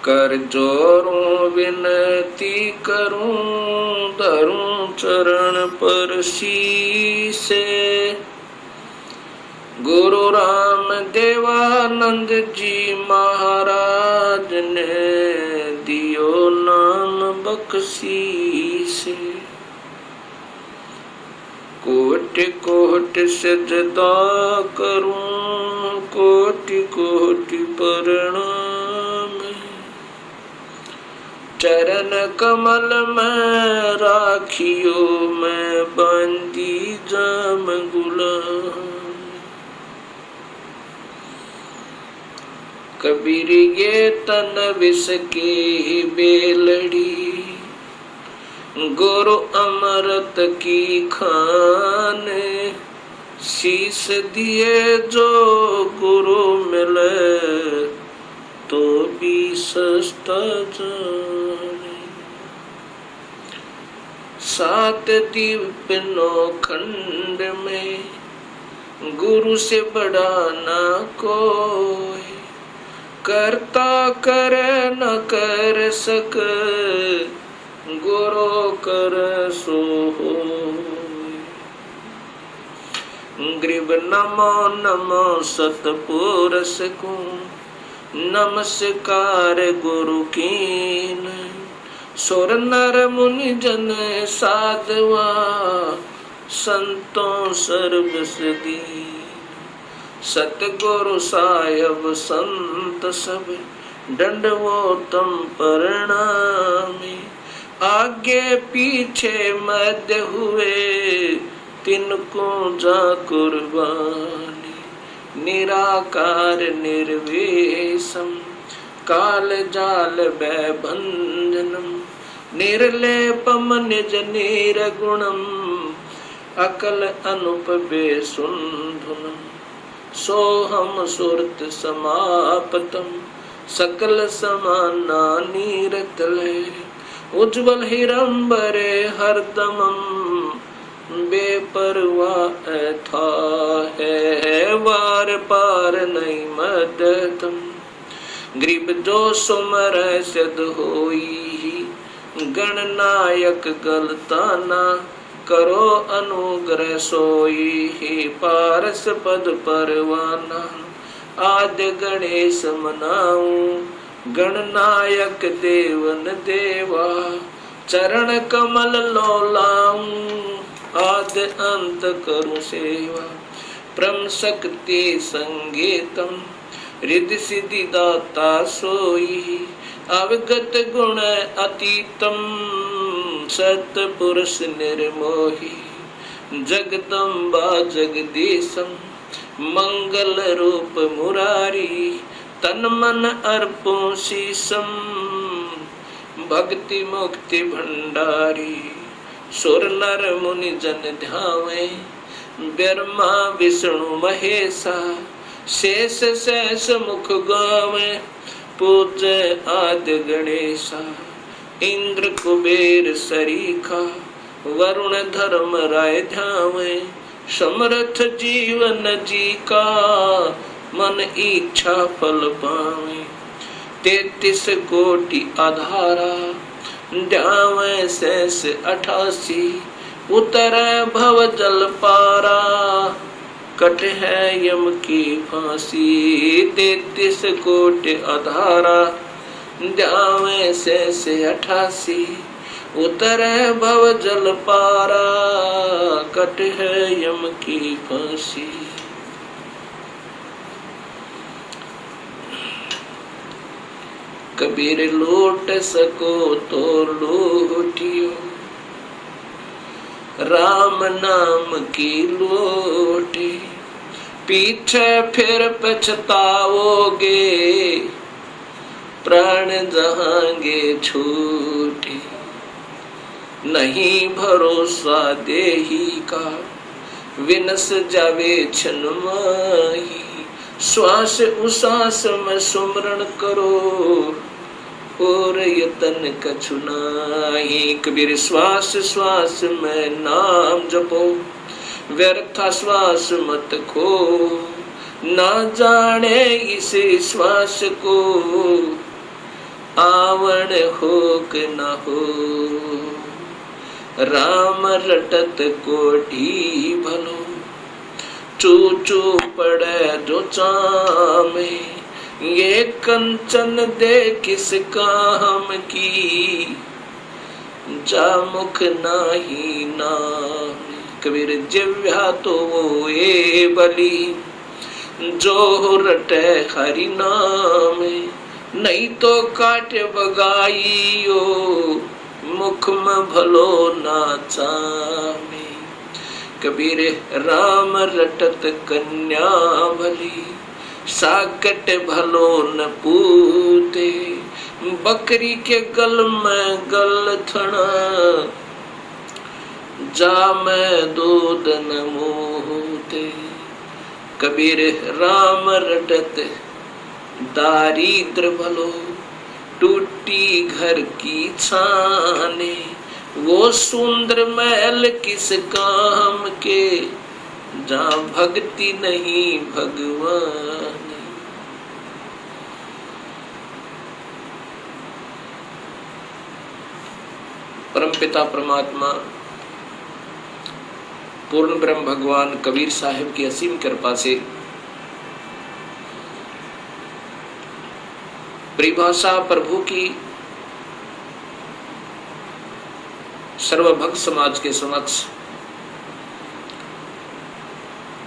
कर जोरूं विनती करूं, धरूं चरण पर शीसे। गुरु राम देवानंद जी महाराज ने दियो नाम बख्शीसे। कोटि कोटि सजदा करूं, कोटि कोटि प्रणाम। चरण कमल में राखियो, मैं बंदी जाम गुलाम। कबीर ये तन विष की बेलड़ी, गुरु अमृत की खान। शीस दिए जो गुरु मिले, तो भी सस्ता जाने। सात दीप नौ खंड में, गुरु से बड़ा ना कोई। करता करे न कर सक, गुरु कर सो होय। ग्रीब नमो नमो सतपुरुष को, नमस्कार गुरु कीन। सुर नर मुनि जन साधवा, संतों सर्वस दीन। सतगुरु साहिब संत सब, दंडवोतम प्रणामी। आगे पीछे मध्य हुए, तिनको जा कुर्बानी। निराकार निर्वेशम, काल जाल भयभंजनम। निर्लेपम निज निर्गुणम, अकल अनुप बेसुंधुनम। सोहम सुरत समापतम, सकल समाना नीरतले। उज्ज्वल हिरंबरे हरदमम, बेपरवाह था है वार पार नहीं मदतम। ग्रीब जो सुमर सिद्ध होई, गणनायक गलताना। करो अनुग्रह सोई, ही पारस पद परवाना। आद्य गणेश मनाऊं, गणनायक देवन देवा। चरण कमल लोलाऊं, आद्य अंत करूं सेवा। परम शक्ति संगीतम, रिद्धि सिद्धि दाता सोई। अवगत गुण अतीतम, सतपुरुष निर्मोही। जगदम्बा जगदीशम, मंगल रूप मुरारी। तन मन अर्पों शीसम, भक्ति मुक्ति भंडारी। सुर नर मुनि जन ध्यावे, ब्रह्मा विष्णु महेशा। शेष शेष मुख गावे, पूज्य आदि गणेशा। इंद्र कुबेर सरीखा, वरुण धर्म राय ध्यावे। समर्थ जीवन जी का, मन इच्छा फल पावे। 33 कोटि आधारा, ध्यावे शेष 88। उतरे भव जल पारा, कट है यम की फांसी। 33 कोटि आधारा, ध्यावे शेष 88। उतरे भव जल पारा, कट है यम की फांसी। कबीर लूट सको तो लूटियो, राम नाम की लोटी। पीछे फिर पछताओगे, प्राण जहांगे छूटे। नहीं भरोसा देही का, विनस जावे छन माही। श्वास उसास में सुमरण करो, और यतन कछु नाही। कबीर श्वास श्वास में नाम जपो, व्यर्था श्वास मत खो। ना जाने इस श्वास को, आवण होक न हो। राम रटत कोठी भलो, चू चू पड़े जो चामे। ये कंचन दे किस काम की, जा मुख नाही नाम। कबीर जिव्या तो वो ए बली, जो रटे हरि नाम। नहीं तो काट बगाइयो, मुख में भलो ना चामे। कबीर राम रटत कन्या भली, साकट भलो न पूते। बकरी के गल में गल थना, जा में दूध न मोहते। कबीर राम रटत दारिद्र भलो, टूटी घर की छाने। वो सुंदर महल किस काम के, जहाँ भक्ति नहीं भगवान। परमपिता परमात्मा पूर्ण ब्रह्म भगवान कबीर साहिब की असीम कृपा से परिभाषा प्रभु की सर्वभक्त समाज के समक्ष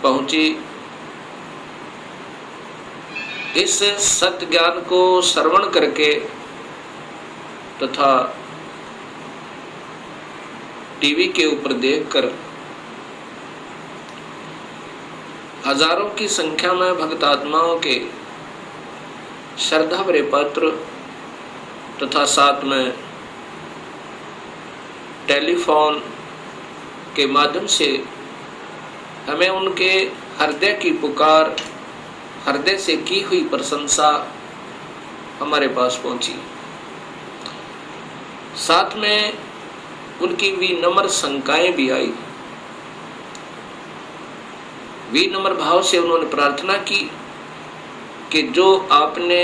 पहुंची। इस सत्य ज्ञान को श्रवण करके तथा टीवी के ऊपर देखकर हजारों की संख्या में भक्त आत्माओं के श्रद्धा भरे पत्र तथा साथ में टेलीफोन के माध्यम से हमें उनके हृदय की पुकार, हृदय से की हुई प्रशंसा हमारे पास पहुंची। साथ में उनकी विनम्र शंकाएं भी आई। विनम्र भाव से उन्होंने प्रार्थना की कि जो आपने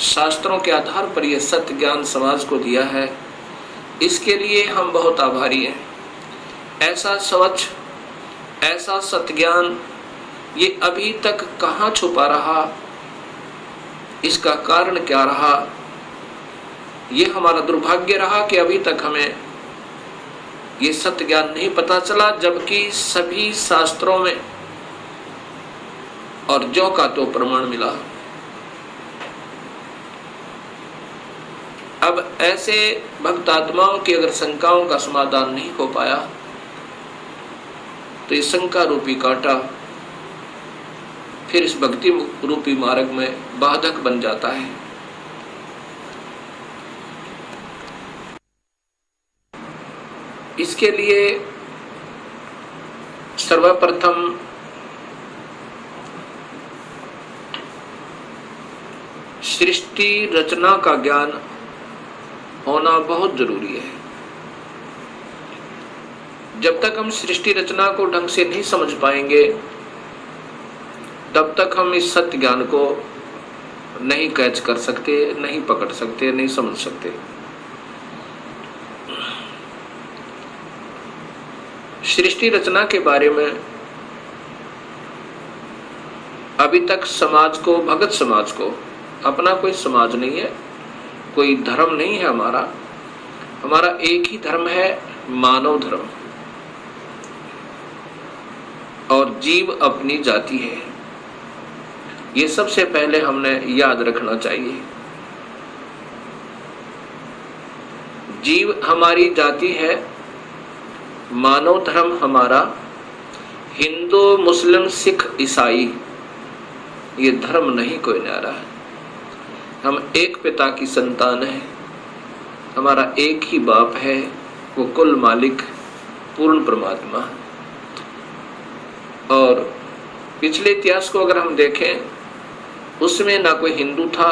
शास्त्रों के आधार पर यह सत्य ज्ञान समाज को दिया है, इसके लिए हम बहुत आभारी हैं। ऐसा स्वच्छ, ऐसा सत्य ज्ञान ये अभी तक कहाँ छुपा रहा, इसका कारण क्या रहा? ये हमारा दुर्भाग्य रहा कि अभी तक हमें ये सत्य ज्ञान नहीं पता चला, जबकि सभी शास्त्रों में और जो का तो प्रमाण मिला। अब ऐसे भक्त आत्माओं की अगर शंकाओं का समाधान नहीं हो पाया तो इस शंका रूपी कांटा फिर इस भक्ति रूपी मार्ग में बाधक बन जाता है। इसके लिए सर्वप्रथम सृष्टि रचना का ज्ञान होना बहुत जरूरी है। जब तक हम सृष्टि रचना को ढंग से नहीं समझ पाएंगे, तब तक हम इस सत्य ज्ञान को नहीं कैच कर सकते, नहीं पकड़ सकते, नहीं समझ सकते। सृष्टि रचना के बारे में अभी तक समाज को, भगत समाज को, अपना कोई समाज नहीं है, कोई धर्म नहीं है हमारा एक ही धर्म है, मानव धर्म, और जीव अपनी जाति है। ये सबसे पहले हमने याद रखना चाहिए। जीव हमारी जाति है, मानव धर्म हमारा हिंदू, मुस्लिम, सिख, ईसाई ये धर्म नहीं कोई न्यारा है। हम एक पिता की संतान हैं, हमारा एक ही बाप है, वो कुल मालिक पूर्ण परमात्मा। और पिछले इतिहास को अगर हम देखें, उसमें ना कोई हिंदू था,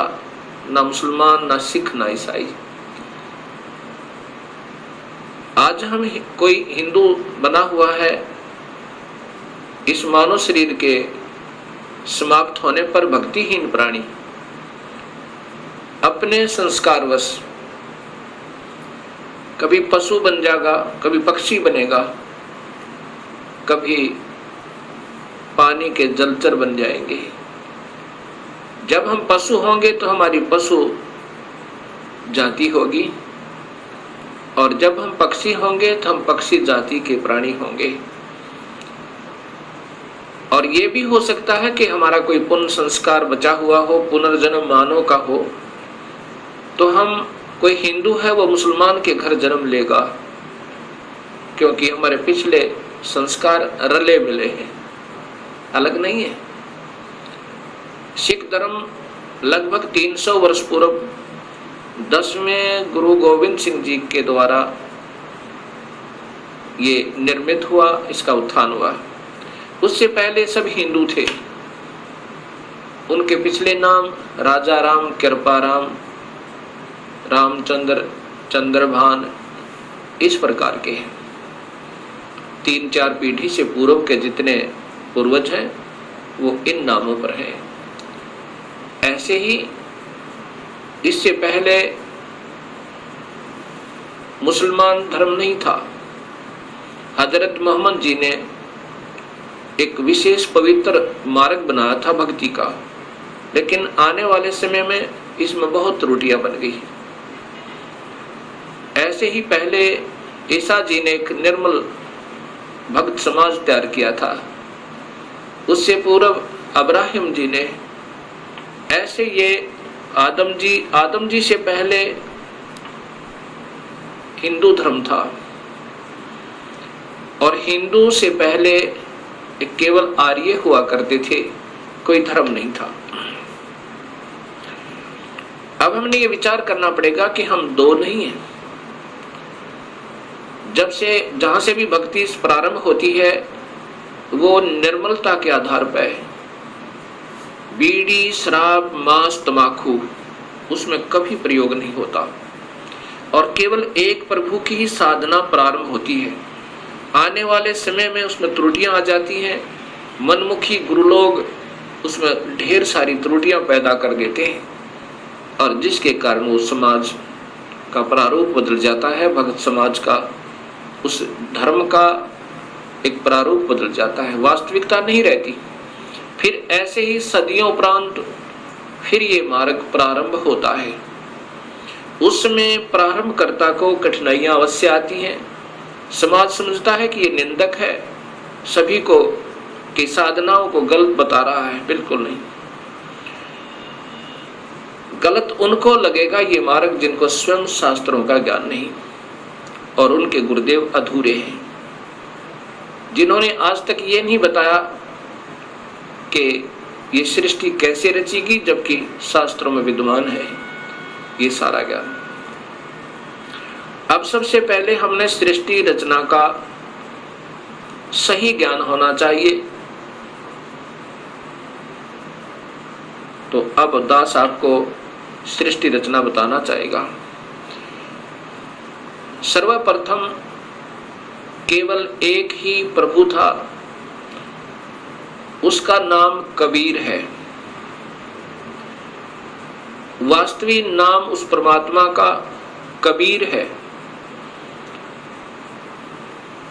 ना मुसलमान, ना सिख, ना ईसाई। आज हम कोई हिंदू बना हुआ है, इस मानव शरीर के समाप्त होने पर भक्तिहीन प्राणी अपने संस्कारवश कभी पशु बन जाएगा, कभी पक्षी बनेगा, कभी पानी के जलचर बन जाएंगे। जब हम पशु होंगे तो हमारी पशु जाति होगी, और जब हम पक्षी होंगे तो हम पक्षी जाति के प्राणी होंगे। और ये भी हो सकता है कि हमारा कोई पुण्य संस्कार बचा हुआ हो, पुनर्जन्म मानव का हो, तो हम, कोई हिंदू है वो मुसलमान के घर जन्म लेगा, क्योंकि हमारे पिछले संस्कार रले मिले हैं, अलग नहीं है। सिख धर्म लगभग 300 वर्ष पूर्व 10वें गुरु गोविंद सिंह जी के द्वारा ये निर्मित हुआ, इसका उत्थान हुआ। उससे पहले सब हिंदू थे। उनके पिछले नाम राजा राम, कृपा राम, रामचंद्र, चंद्रभान, इस प्रकार के हैं। 3-4 पीढ़ी से पूर्व के जितने पूर्वज हैं वो इन नामों पर हैं। ऐसे ही इससे पहले मुसलमान धर्म नहीं था। हजरत मोहम्मद जी ने एक विशेष पवित्र मार्ग बनाया था भक्ति का, लेकिन आने वाले समय में इसमें बहुत त्रुटियां बन गई। ऐसे ही पहले ईसा जी ने एक निर्मल भक्त समाज तैयार किया था, उससे पूर्व अब्राहिम जी ने, ऐसे ये आदम जी से पहले हिंदू धर्म था, और हिंदू से पहले केवल आर्य हुआ करते थे, कोई धर्म नहीं था। अब हमने ये विचार करना पड़ेगा कि हम दो नहीं हैं। जहां से भी भक्ति प्रारंभ होती है वो निर्मलता के आधार पर है। बीड़ी, शराब, मांस, तमाकू उसमें कभी प्रयोग नहीं होता, और केवल एक प्रभु की ही साधना प्रारंभ होती है। आने वाले समय में उसमें त्रुटियां आ जाती हैं। मनमुखी गुरु लोग उसमें ढेर सारी त्रुटियां पैदा कर देते हैं, और जिसके कारण वो समाज का प्रारूप बदल जाता है। भक्त समाज का, उस धर्म का एक प्रारूप बदल जाता है, वास्तविकता नहीं रहती। फिर ऐसे ही सदियों उपरांत फिर ये मार्ग प्रारंभ होता है। उसमें प्रारंभकर्ता को कठिनाइयां अवश्य आती हैं। समाज समझता है कि ये निंदक है, सभी को की साधनाओं को गलत बता रहा है। बिल्कुल नहीं, गलत उनको लगेगा ये मार्ग जिनको स्वयं शास्त्रों का ज्ञान नहीं, और उनके गुरुदेव अधूरे हैं, जिन्होंने आज तक ये नहीं बताया कि ये सृष्टि कैसे रचेगी, जबकि शास्त्रों में विद्यमान है ये सारा ज्ञान। अब सबसे पहले हमने सृष्टि रचना का सही ज्ञान होना चाहिए। तो अब दास आपको सृष्टि रचना बताना चाहेगा। सर्वप्रथम केवल एक ही प्रभु था, उसका नाम कबीर है। वास्तविक नाम उस परमात्मा का कबीर है।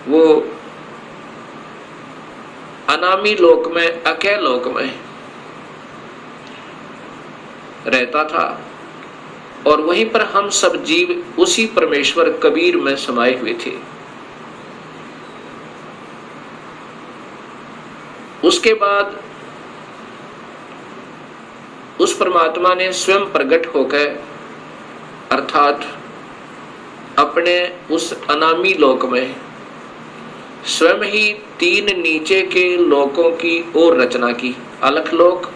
वो अनामी लोक में, अकय लोक में रहता था, और वहीं पर हम सब जीव उसी परमेश्वर कबीर में समाये हुए थे। उसके बाद उस परमात्मा ने स्वयं प्रकट होकर, अर्थात अपने उस अनामी लोक में स्वयं ही 3 नीचे के लोकों की ओर रचना की। अलख लोक,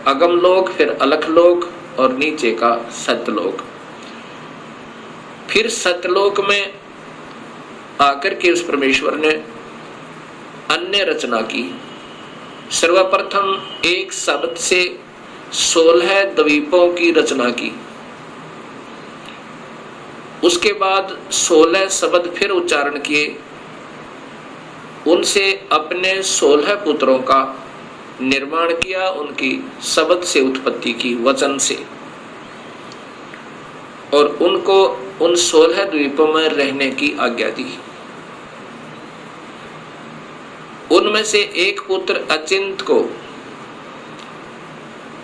अगम लोक, फिर अलख लोक, और नीचे का सतलोक। फिर सतलोक में आकर के उस परमेश्वर ने अन्य रचना की। सर्वप्रथम एक शब्द से 16 द्वीपों की रचना की। उसके बाद 16 शब्द फिर उच्चारण किए, उनसे अपने 16 पुत्रों का निर्माण किया, उनकी शब्द से उत्पत्ति की, वचन से। और उनको उन 16 द्वीपों में रहने की आज्ञा दी। उनमें से एक पुत्र अचिंत को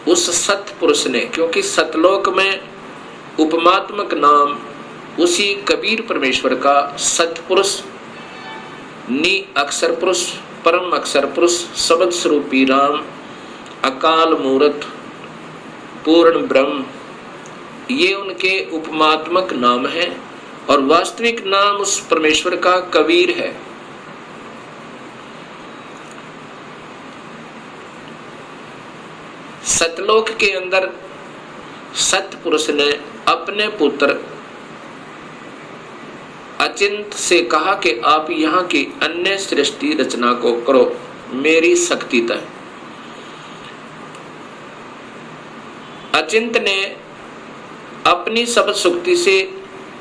उस सत्पुरुष ने, क्योंकि सतलोक में उपमात्मक नाम उसी कबीर परमेश्वर का सत्पुरुष, नि अक्षर पुरुष, परम अक्षर पुरुष, शब्द स्वरूपी राम, अकाल मूर्त, पूर्ण ब्रह्म, ये उनके उपमात्मक नाम है और वास्तविक नाम उस परमेश्वर का कबीर है। सतलोक के अंदर सतपुरुष ने अपने पुत्र अचिंत से कहा कि आप यहाँ की अन्य सृष्टि रचना को करो मेरी शक्ति तक। अचिंत ने अपनी शब्द शक्ति से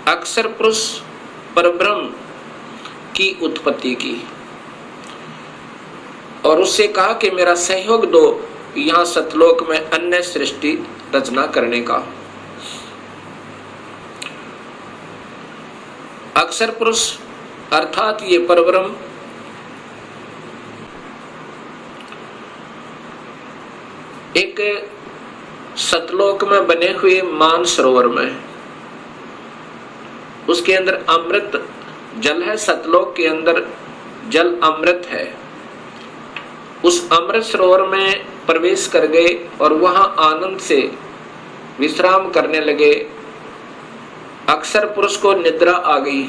अक्षर पुरुष परब्रह्म की उत्पत्ति की और उससे कहा कि मेरा सहयोग दो यहाँ सतलोक में अन्य सृष्टि रचना करने का। अक्षर पुरुष अर्थात ये परब्रह्म एक सतलोक में बने हुए मान सरोवर में, उसके अंदर अमृत जल है। सतलोक के अंदर जल अमृत है। उस अमृत सरोवर में प्रवेश कर गए और वहां आनंद से विश्राम करने लगे। अक्षर पुरुष को निद्रा आ गई।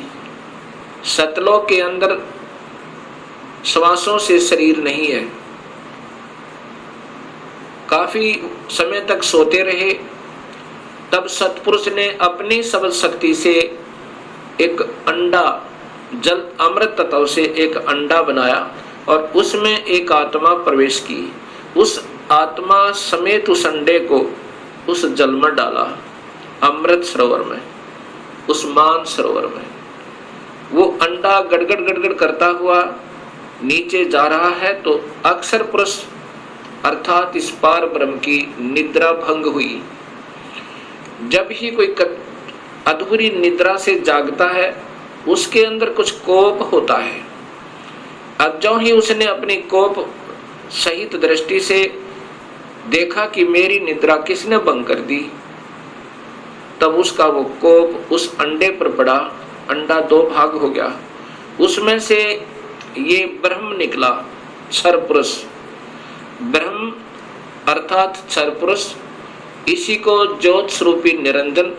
सतलोक के अंदर श्वासों से शरीर नहीं है। काफी समय तक सोते रहे। तब सतपुरुष ने अपनी शब्द शक्ति से एक अंडा, जल अमृत तत्व से एक अंडा बनाया और उसमें एक आत्मा प्रवेश की। उस आत्मा समेत उस अंडे को उस जल में डाला, अमृत सरोवर में, उस मान सरोवर में। वो अंडा गड़गड़ गड़गड़ करता हुआ नीचे जा रहा है तो अक्षर पुरुष अर्थात इस पार ब्रह्म की निद्रा भंग हुई। जब ही कोई अधूरी निद्रा से जागता है उसके अंदर कुछ कोप होता है। अब जो ही उसने अपनी कोप सहित दृष्टि से देखा कि मेरी निद्रा किसने भंग कर दी, तब उसका वो कोप उस अंडे पर पड़ा। अंडा दो भाग हो गया। उसमें से ये ब्रह्म निकला, क्षर पुरुष। ब्रह्म अर्थात क्षर पुरुष, इसी को ज्योत स्वरूपी निरंजन,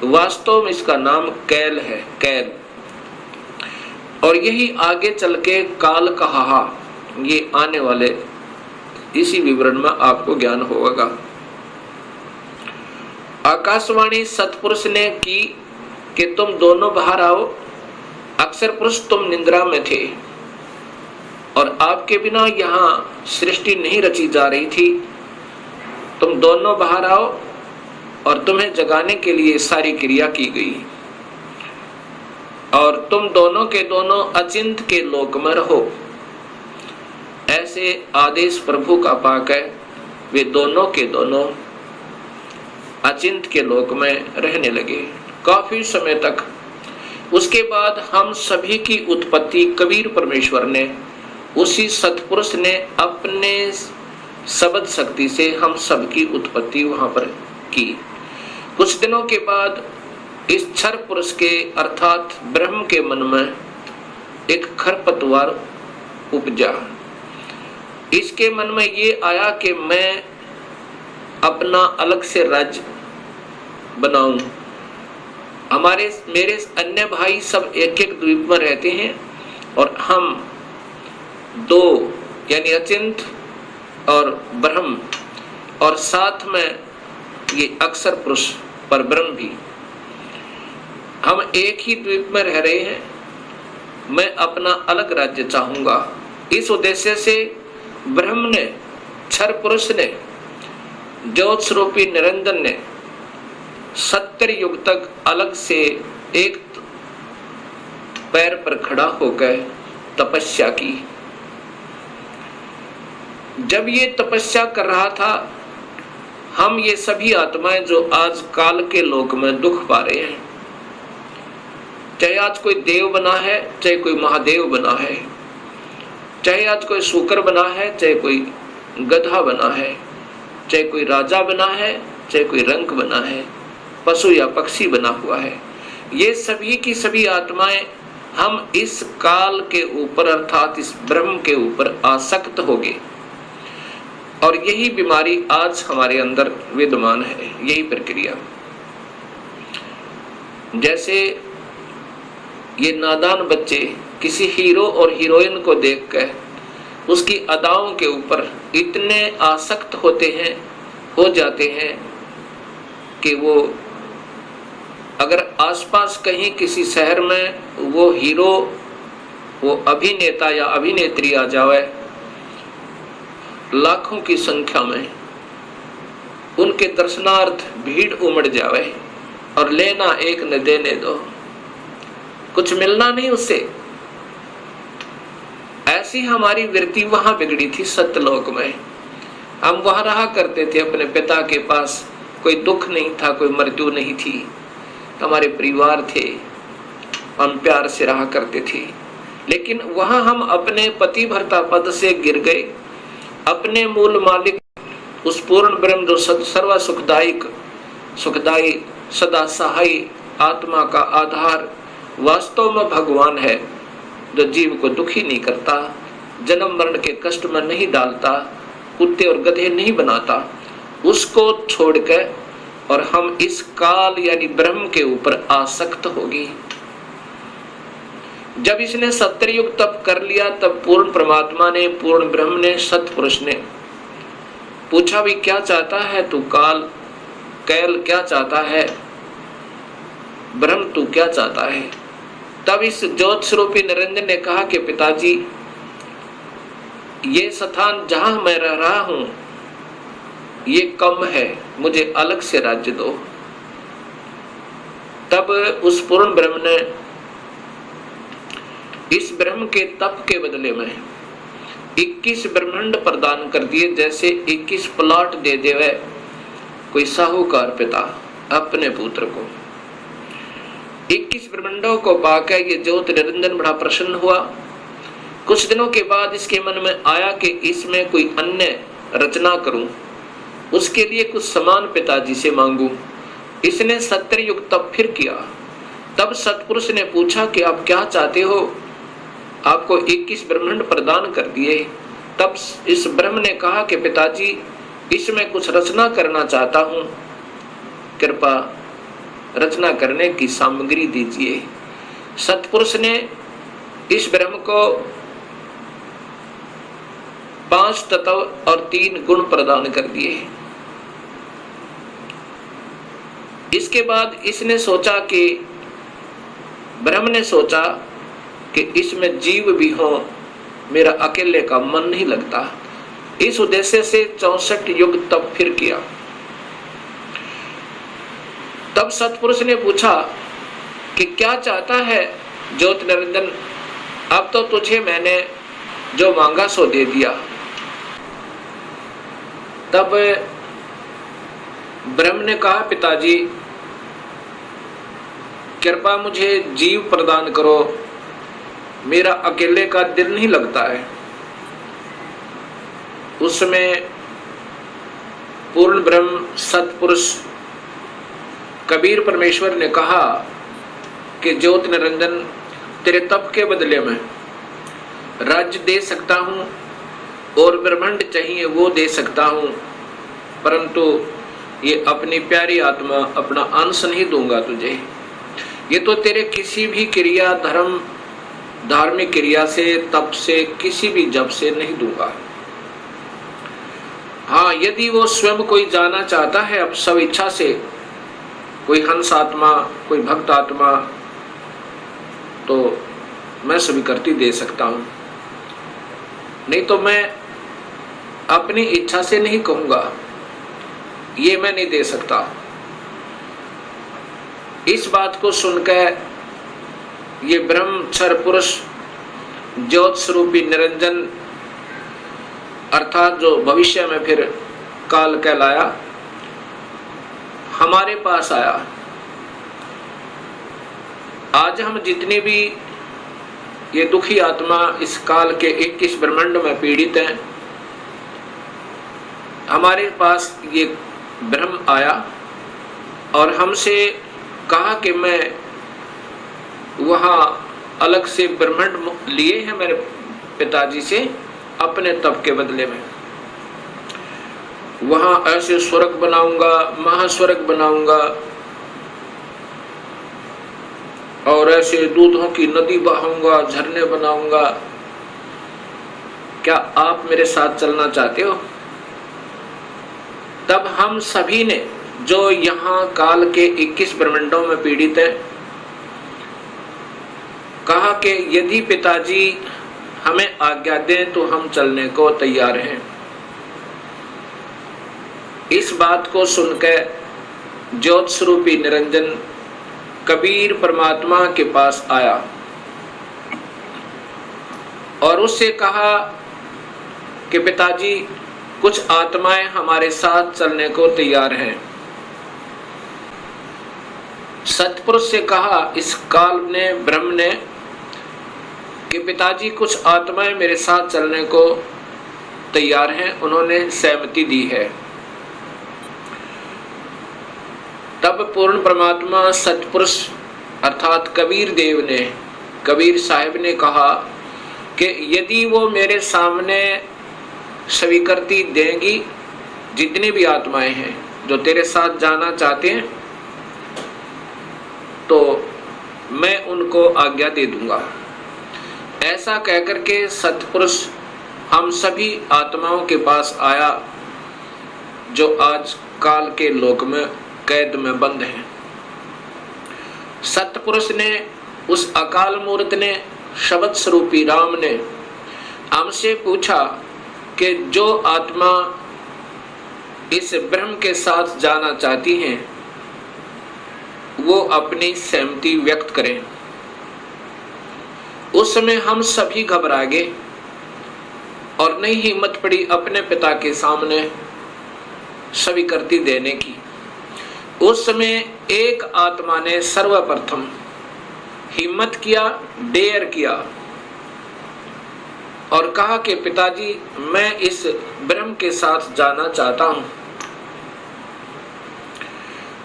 वास्तव में इसका नाम कैल है, कैल। और यही आगे चल के काल कहा, ये आने वाले इसी विवरण में आपको ज्ञान होगा। आकाशवाणी सतपुरुष ने की कि तुम दोनों बाहर आओ। अक्षर पुरुष तुम निद्रा में थे और आपके बिना यहाँ सृष्टि नहीं रची जा रही थी। तुम दोनों बाहर आओ और तुम्हें जगाने के लिए सारी क्रिया की गई और तुम दोनों के दोनों अचिंत के लोक में रहो। ऐसे आदेश प्रभु का पाक है। वे दोनों के दोनों अचिंत के लोक में रहने लगे काफी समय तक। उसके बाद हम सभी की उत्पत्ति कबीर परमेश्वर ने, उसी सतपुरुष ने अपने शब्द शक्ति से हम सबकी उत्पत्ति वहां पर की। कुछ दिनों के बाद इस क्षर पुरुष के अर्थात ब्रह्म के मन में एक खरपतवार उपजा। इसके मन में ये आया कि मैं अपना अलग से राज्य बनाऊं। मेरे अन्य भाई सब एक एक द्वीप में रहते हैं और हम दो यानी अचिंत और ब्रह्म और साथ में ये अक्षर पुरुष पर ब्रह्म भी, हम एक ही द्वीप में रह रहे हैं। मैं अपना अलग राज्य चाहूंगा। इस उद्देश्य से ब्रह्म ने, क्षर पुरुष ने, ज्योत स्वरूपी निरंजन ने 70 युग तक अलग से एक पैर पर खड़ा होकर तपस्या की। जब ये तपस्या कर रहा था हम ये सभी आत्माएं जो आज काल के लोक में दुख पा रहे हैं, चाहे आज कोई देव बना है, चाहे कोई महादेव बना है, चाहे आज कोई शूकर बना है, चाहे कोई गधा बना है, चाहे कोई राजा बना है, चाहे कोई रंक बना है, पशु या पक्षी बना हुआ है, ये सभी की सभी आत्माएं हम इस काल के ऊपर अर्थात इस ब्रह्म के ऊपर आसक्त हो गए। और यही बीमारी आज हमारे अंदर विद्यमान है, यही प्रक्रिया। जैसे ये नादान बच्चे किसी हीरो और हीरोइन को देखकर उसकी अदाओं के ऊपर इतने आसक्त होते हैं, हो जाते हैं कि वो अगर आसपास कहीं किसी शहर में वो हीरो, वो अभिनेता या अभिनेत्री आ जावे, लाखों की संख्या में उनके दर्शनार्थ भीड़ उमड़ जावे और लेना एक न देने दो, कुछ मिलना नहीं उससे। ऐसी हमारी वृत्ति वहां बिगड़ी थी सत्यलोक में। हम वहां रहा करते थे अपने पिता के पास, कोई दुख नहीं था, कोई मृत्यु नहीं थी, हमारे परिवार थे, हम प्यार से रहा करते थे। लेकिन वहां हम अपने पति भर्ता पद से गिर गए, अपने मूल मालिक उस पूर्ण ब्रह्म जो सर्व सुखदायी सदा सहाय आत्मा का आधार वास्तव में भगवान है, जो जीव को दुखी नहीं करता, जन्म मरण के कष्ट में नहीं डालता, कुत्ते और गधे नहीं बनाता, उसको छोड़कर और हम इस काल यानी ब्रह्म के ऊपर आसक्त होगी। जब इसने सत्ययुग तप कर लिया, तब पूर्ण परमात्मा ने, पूर्ण ब्रह्म ने, सतपुरुष ने पूछा भी क्या चाहता है तू काल, कैल क्या चाहता है, ब्रह्म तू क्या चाहता है। तब इस ज्योत स्वरूपी निरंजन ने कहा कि पिताजी, ये स्थान जहां मैं रह रहा हूं ये कम है, मुझे अलग से राज्य दो। तब उस पूर्ण ब्रह्म ने इस ब्रह्म के तप के बदले में 21 ब्रह्मांड प्रदान कर दिए, जैसे 21 प्लॉट दे देवे कोई साहूकार पिता अपने पुत्र को। 21 ब्रह्मांडों को पाकर ये ज्योत निरंजन बड़ा प्रसन्न हुआ। कुछ दिनों के बाद इसके मन में आया कि इसमें कोई अन्य रचना करूं, उसके लिए कुछ समान पिताजी से मांगू। इसने सत्ययुग तप फिर किया। तब सतपुरुष ने पूछा कि आप क्या चाहते हो, आपको 21 ब्रह्मांड प्रदान कर दिए। तब इस ब्रह्म ने कहा कि पिताजी, इसमें कुछ रचना करना चाहता हूं, कृपा रचना करने की सामग्री दीजिए। सतपुरुष ने इस ब्रह्म को 5 तत्व और 3 गुण प्रदान कर दिए। इसके बाद इसने सोचा कि ब्रह्म ने सोचा कि इसमें जीव भी हो, मेरा अकेले का मन नहीं लगता। इस उद्देश्य से 64 युग तप फिर किया। तब सतपुरुष ने पूछा कि क्या चाहता है ज्योत निरंजन, अब तो तुझे मैंने जो मांगा सो दे दिया। तब ब्रह्म ने कहा पिताजी, कृपा मुझे जीव प्रदान करो, मेरा अकेले का दिल नहीं लगता है। उसमें पूर्ण ब्रह्म सतपुरुष कबीर परमेश्वर ने कहा कि ज्योत निरंजन, तेरे तप के बदले में राज्य दे सकता हूं और ब्रह्मांड चाहिए वो दे सकता हूं, परंतु ये अपनी प्यारी आत्मा, अपना अंश नहीं दूंगा तुझे। ये तो तेरे किसी भी क्रिया, धर्म, धार्मिक क्रिया से, तप से, किसी भी जप से नहीं दूंगा। हाँ, यदि वो स्वयं कोई जाना चाहता है अब सब इच्छा से, कोई हंस आत्मा, कोई भक्त आत्मा, तो मैं स्वीकृति दे सकता हूं, नहीं तो मैं अपनी इच्छा से नहीं कहूंगा, ये मैं नहीं दे सकता। इस बात को सुनकर ये ब्रह्म क्षर पुरुष ज्योत स्वरूपी निरंजन अर्थात जो भविष्य में फिर काल कहलाया, हमारे पास आया। आज हम जितने भी ये दुखी आत्मा इस काल के 21 ब्रह्मांड में पीड़ित हैं, हमारे पास ये ब्रह्म आया और हमसे कहा कि मैं वहाँ अलग से ब्रह्मांड लिए हैं मेरे पिताजी से अपने तप के बदले में। वहाँ ऐसे स्वर्ग बनाऊंगा, महास्वर्ग बनाऊंगा और ऐसे दूधों की नदी बहाऊंगा, झरने बनाऊंगा। क्या आप मेरे साथ चलना चाहते हो? तब हम सभी ने जो यहाँ काल के 21 ब्रह्मांडों में पीड़ित है, कहा कि यदि पिताजी हमें आज्ञा दें तो हम चलने को तैयार हैं। इस बात को सुनकर ज्योत स्वरूपी निरंजन कबीर परमात्मा के पास आया और उससे कहा कि पिताजी कुछ आत्माएं हमारे साथ चलने को तैयार हैं। सतपुरुष से कहा इस काल ने, ब्रह्म ने, कि पिताजी कुछ आत्माएं मेरे साथ चलने को तैयार हैं, उन्होंने सहमति दी है। तब पूर्ण परमात्मा सतपुरुष अर्थात कबीर देव ने, कबीर साहिब ने कहा कि यदि वो मेरे सामने स्वीकृति देंगी, जितनी भी आत्माएं हैं जो तेरे साथ जाना चाहते हैं, तो मैं उनको आज्ञा दे दूंगा। ऐसा कहकर के सतपुरुष हम सभी आत्माओं के पास आया जो आज काल के लोक में कैद में बंद हैं। सतपुरुष ने, उस अकाल मूर्त ने, शब्द स्वरूपी राम ने हमसे पूछा कि जो आत्मा इस ब्रह्म के साथ जाना चाहती हैं वो अपनी सहमति व्यक्त करें। उस समय हम सभी घबरा गए और नहीं हिम्मत पड़ी अपने पिता के सामने स्वीकृति देने की। उस समय एक आत्मा ने सर्वप्रथम हिम्मत किया, डेयर किया और कहा कि पिताजी मैं इस ब्रह्म के साथ जाना चाहता हूं।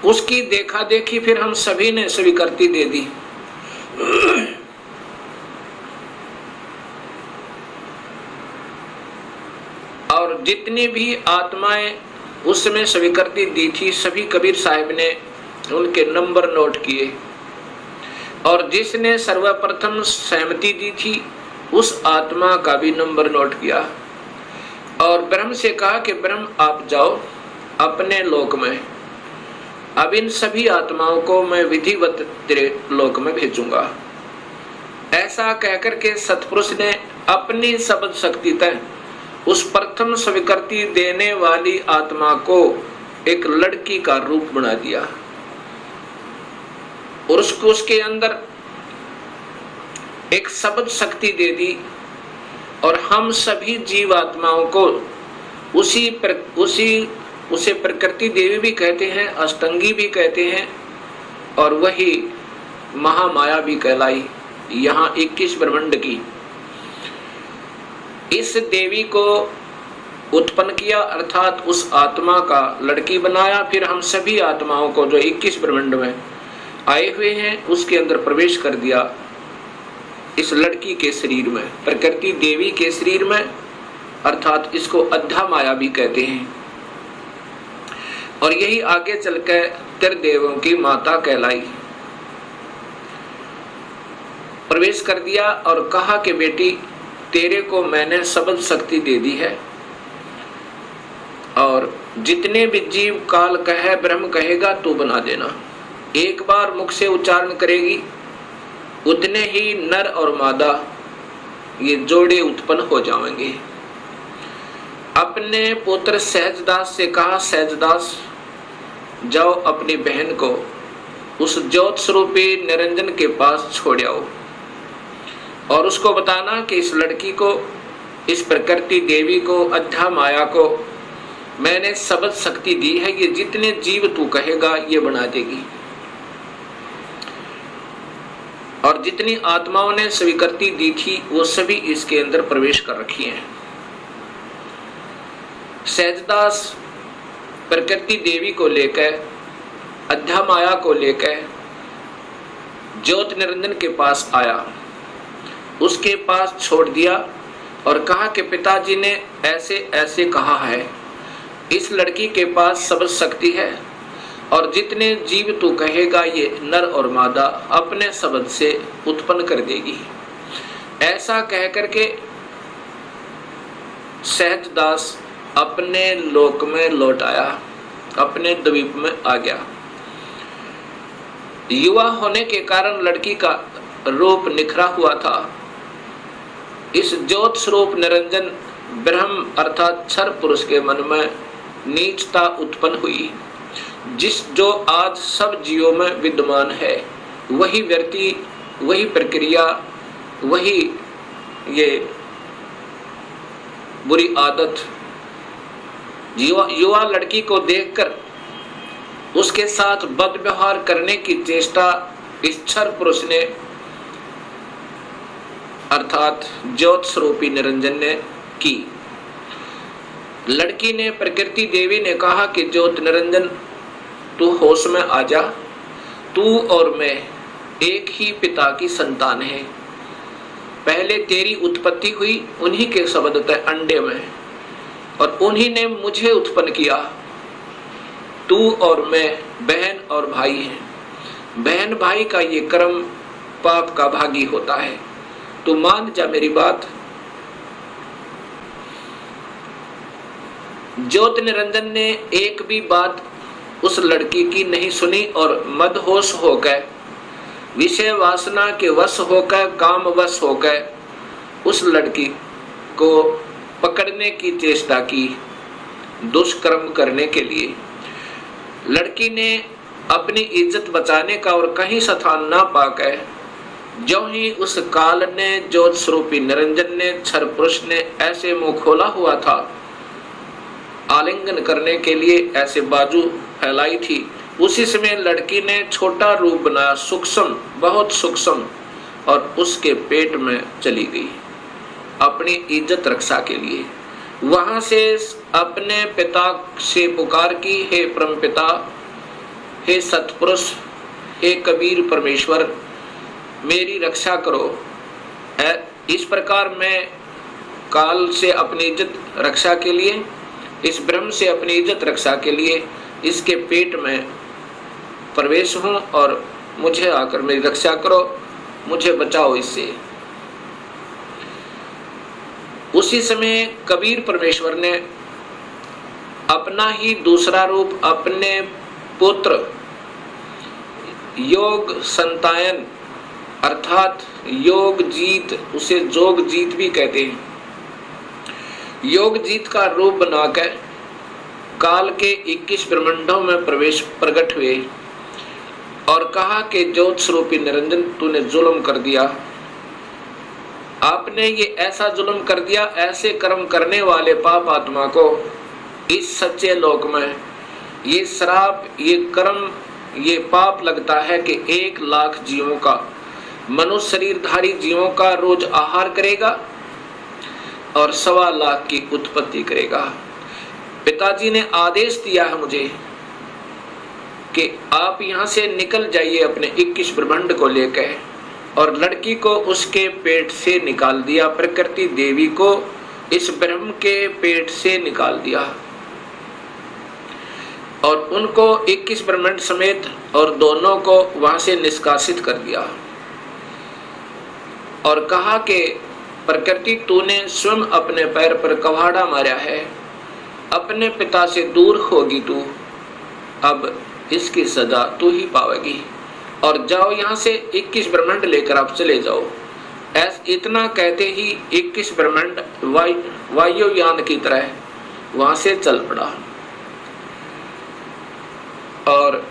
उसकी देखा देखी फिर हम सभी ने स्वीकृति दे दी। और जितनी भी आत्माएं उस समय स्वीकृति दी थी, सभी कबीर साहिब ने उनके नंबर नोट किए और जिसने सर्वप्रथम सहमति दी थी उस आत्मा का भी नंबर नोट किया और ब्रह्म से कहा कि ब्रह्म आप जाओ अपने लोक में, अब इन सभी आत्माओं को मैं विधिवत तेरे लोक में भेजूंगा। ऐसा कहकर के सतपुरुष ने अपनी शब्द शक्ति तय उस प्रथम स्वीकृति देने वाली आत्मा को एक लड़की का रूप बना दिया और उसको उसके अंदर एक शब्द शक्ति दे दी और हम सभी जीवात्माओं को उसे प्रकृति देवी भी कहते हैं, अष्टंगी भी कहते हैं और वही महामाया भी कहलाई। यहाँ 21 ब्रह्मांड की इस देवी को उत्पन्न किया अर्थात उस आत्मा का लड़की बनाया। फिर हम सभी आत्माओं को जो 21 ब्रह्मांड में आए हुए हैं उसके अंदर प्रवेश कर दिया, इस लड़की के शरीर में, प्रकृति देवी के शरीर में, अर्थात इसको अध्या माया भी कहते हैं और यही आगे चलकर त्रिदेवों की माता कहलाई। प्रवेश कर दिया और कहा कि बेटी तेरे को मैंने शब्द शक्ति दे दी है और जितने भी जीव काल कहे ब्रह्म कहेगा तू बना देना। एक बार मुख से उच्चारण करेगी उतने ही नर और मादा ये जोड़े उत्पन्न हो जाएंगे। अपने पुत्र सहजदास से कहा सहजदास जाओ अपनी बहन को उस ज्योत स्वरूपी निरंजन के पास छोड़ आओ और उसको बताना कि इस लड़की को, इस प्रकृति देवी को, अध्या माया को मैंने सबद शक्ति दी है, ये जितने जीव तू कहेगा ये बना देगी। और जितनी आत्माओं ने स्वीकृति दी थी वो सभी इसके अंदर प्रवेश कर रखी हैं। सहजदास प्रकृति देवी को लेकर, अध्यामाया को लेकर ज्योत निरंजन के पास आया, उसके पास छोड़ दिया और कहा कि पिताजी ने ऐसे ऐसे कहा है, इस लड़की के पास सब शक्ति है और जितने जीव तू कहेगा ये नर और मादा अपने शब्द से उत्पन्न कर देगी। ऐसा कह करके सहजदास अपने लोक में लौट आया, अपने द्वीप में आ गया। युवा होने के कारण लड़की का रूप निखरा हुआ था। इस ज्योत स्वरूप निरंजन ब्रह्म अर्थात क्षर पुरुष के मन में नीचता उत्पन्न हुई। जो आज सब जीवों में विद्यमान है, वही व्यक्ति, वही प्रक्रिया, वही ये बुरी आदत युवा लड़की को देखकर उसके साथ बद व्यवहार करने की चेष्टा इस क्षर पुरुष ने अर्थात ज्योत स्वरूपी निरंजन ने की। लड़की ने, प्रकृति देवी ने कहा कि ज्योत निरंजन तू होश में आ जा, तू और मैं एक ही पिता की संतान है। पहले तेरी उत्पत्ति हुई उन्हीं के शब्द थे अंडे में और उन्हीं ने मुझे उत्पन्न किया। तू और मैं बहन और भाई हैं। बहन भाई का ये कर्म पाप का भागी होता है। तू मान जा मेरी बात। ज्योत निरंजन ने एक भी बात उस लड़की की नहीं सुनी और मदहोश हो गए, विषय वासना के वश होकर, काम वश होकर उस लड़की को पकड़ने की चेष्टा की, दुष्कर्म करने के लिए। लड़की ने अपनी इज्जत बचाने का और कहीं स्थान ना पाकर, जो ही उस काल ने, ज्योत स्वरूपी निरंजन ने, क्षर पुरुष ने ऐसे मुंह खोला हुआ था आलिंगन करने के लिए, ऐसे बाजू फैलाई थी, उसी समय लड़की ने छोटा रूप बनाया, सूक्ष्म, बहुत सूक्ष्म, और उसके पेट में चली गई अपनी इज्जत रक्षा के लिए। वहां से अपने पिता से पुकार की, हे परम पिता, हे सतपुरुष, हे कबीर परमेश्वर, मेरी रक्षा करो। इस प्रकार मैं काल से अपनी इज्जत रक्षा के लिए, इस ब्रह्म से अपनी इज्जत रक्षा के लिए इसके पेट में प्रवेश हूं और मुझे आकर मेरी रक्षा करो, मुझे बचाओ इससे। उसी समय कबीर परमेश्वर ने अपना ही दूसरा रूप अपने पुत्र योग संतायन अर्थात योग जीत, उसे जोग जीत भी कहते हैं, योग जीत का रूप बनाकर काल के 21 ब्रह्मांडों में प्रकट हुए और कहा कि ज्योत स्वरूपी निरंजन तूने जुल्म कर दिया, आपने ये ऐसा जुल्म कर दिया, ऐसे कर्म करने वाले पाप आत्मा को इस सच्चे लोक में ये श्राप, ये कर्म, ये पाप लगता है कि 1 लाख जीवों का, मनुष्य शरीरधारी जीवों का रोज आहार करेगा और 1.25 लाख की उत्पत्ति करेगा। पिताजी ने आदेश दिया है मुझे कि आप यहाँ से निकल जाइए अपने 21 ब्रह्मांड को लेकर, और लड़की को उसके पेट से निकाल दिया, प्रकृति देवी को इस ब्रह्म के पेट से निकाल दिया और उनको 21 ब्रह्मांड समेत और दोनों को वहां से निष्कासित कर दिया और कहा कि प्रकृति तूने स्वयं अपने पैर पर कवाड़ा मारा है, अपने पिता से दूर होगी तू, अब इसकी सजा तू ही पावेगी और जाओ यहाँ से 21 ब्रह्मांड लेकर आप चले जाओ। इतना कहते ही 21 ब्रह्मांड वायुयान की तरह वहां से चल पड़ा और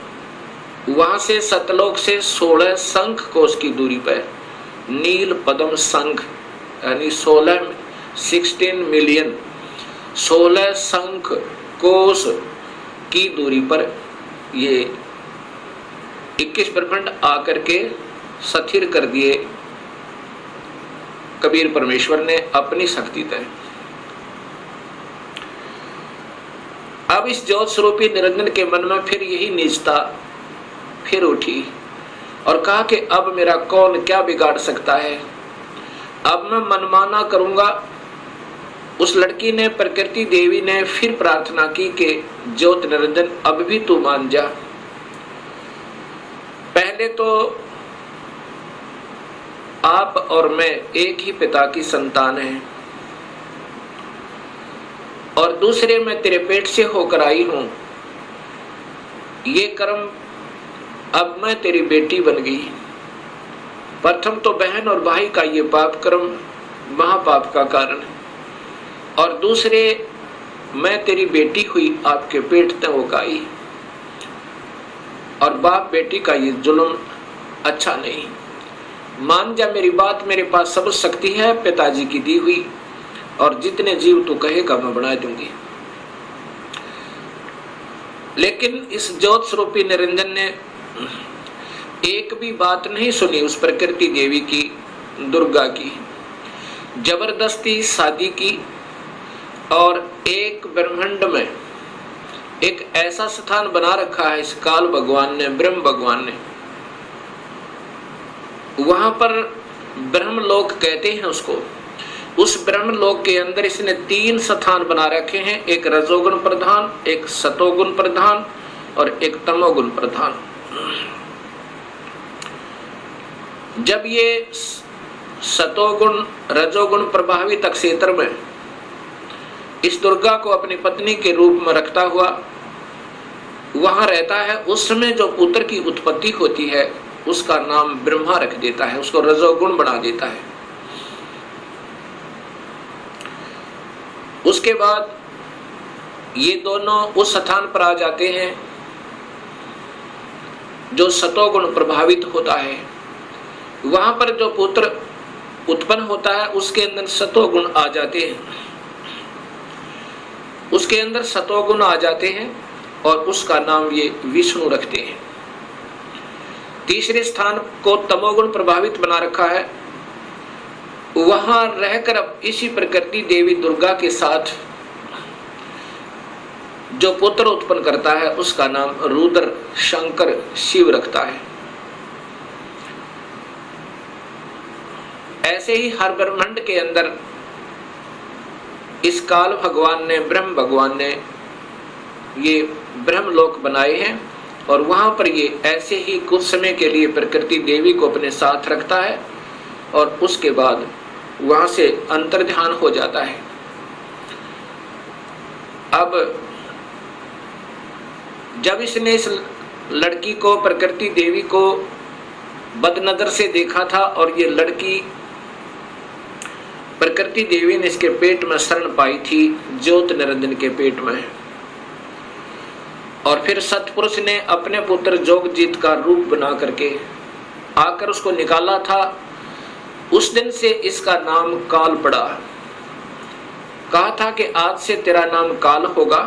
वहां से सतलोक से 16 शंख कोश की दूरी पर नील पद्म शंख यानी 16 मिलियन 16 शंख कोस की दूरी पर ये 21 ब्रह्मांड आकर के स्थिर कर दिए कबीर परमेश्वर ने अपनी शक्ति तय। अब इस ज्योत स्वरूपी निरंजन के मन में फिर यही नीचता फिर उठी और कहा कि अब मेरा कौन क्या बिगाड़ सकता है, अब मैं मनमाना करूंगा। उस लड़की ने, प्रकृति देवी ने फिर प्रार्थना की कि ज्योत निरंजन अब भी तू मान जा। पहले तो आप और मैं एक ही पिता की संतान हैं, और दूसरे मैं तेरे पेट से होकर आई हूं। ये कर्म, अब मैं तेरी बेटी बन गई। प्रथम तो बहन और भाई का ये पाप कर्म महापाप का कारण है, और दूसरे मैं तेरी बेटी हुई आपके पेट तक होकर आई, और बाप बेटी का ये जुल्म अच्छा नहीं। मान जा मेरी बात, मेरे पास सब शक्ति है पिताजी की दी हुई, और जितने जीव तू कहेगा मैं बना दूंगी। लेकिन इस ज्योत स्वरूपी निरंजन ने एक भी बात नहीं सुनी उस प्रकृति देवी की, दुर्गा की। जबरदस्ती शादी की, और एक ब्रह्मांड में एक ऐसा स्थान बना रखा है इस काल भगवान ने, ब्रह्म भगवान ने। वहां पर ब्रह्मलोक कहते हैं उसको। उस ब्रह्मलोक के अंदर इसने 3 स्थान बना रखे हैं, एक रजोगुण प्रधान, एक सतोगुण प्रधान और एक तमोगुण प्रधान। जब ये सतोगुण रजोगुण प्रभावित क्षेत्र में इस दुर्गा को अपनी पत्नी के रूप में रखता हुआ वहां रहता है, उस समय जो पुत्र की उत्पत्ति होती है उसका नाम ब्रह्मा रख देता है, उसको रजोगुण बना देता है। उसके बाद ये दोनों उस स्थान पर आ जाते हैं जो सतोगुण प्रभावित होता है। वहां पर जो पुत्र उत्पन्न होता है उसके अंदर सतोगुण आ जाते हैं, उसके अंदर सतोगुण आ जाते हैं, और उसका नाम ये विष्णु रखते हैं। तीसरे स्थान को तमोगुण प्रभावित बना रखा है। वहां रहकर अब इसी प्रकृति देवी दुर्गा के साथ जो पुत्र उत्पन्न करता है उसका नाम रुद्र शंकर शिव रखता है। ऐसे ही हर ब्रह्मांड के अंदर इस काल भगवान ने, ब्रह्म भगवान ने ये ब्रह्मलोक बनाए हैं, और वहां पर ये ऐसे ही कुछ समय के लिए प्रकृति देवी को अपने साथ रखता है, और उसके बाद वहां से अंतर्ध्यान हो जाता है। अब जब इसने इस लड़की को, प्रकृति देवी को बदनजर से देखा था, और ये लड़की प्रकृति देवी ने इसके पेट में शरण पाई थी, ज्योत निरंजन के पेट में, और फिर सतपुरुष ने अपने पुत्र जोगजीत का रूप बना करके आकर उसको निकाला था। उस दिन से इसका नाम काल पड़ा। कहा था कि आज से तेरा नाम काल होगा,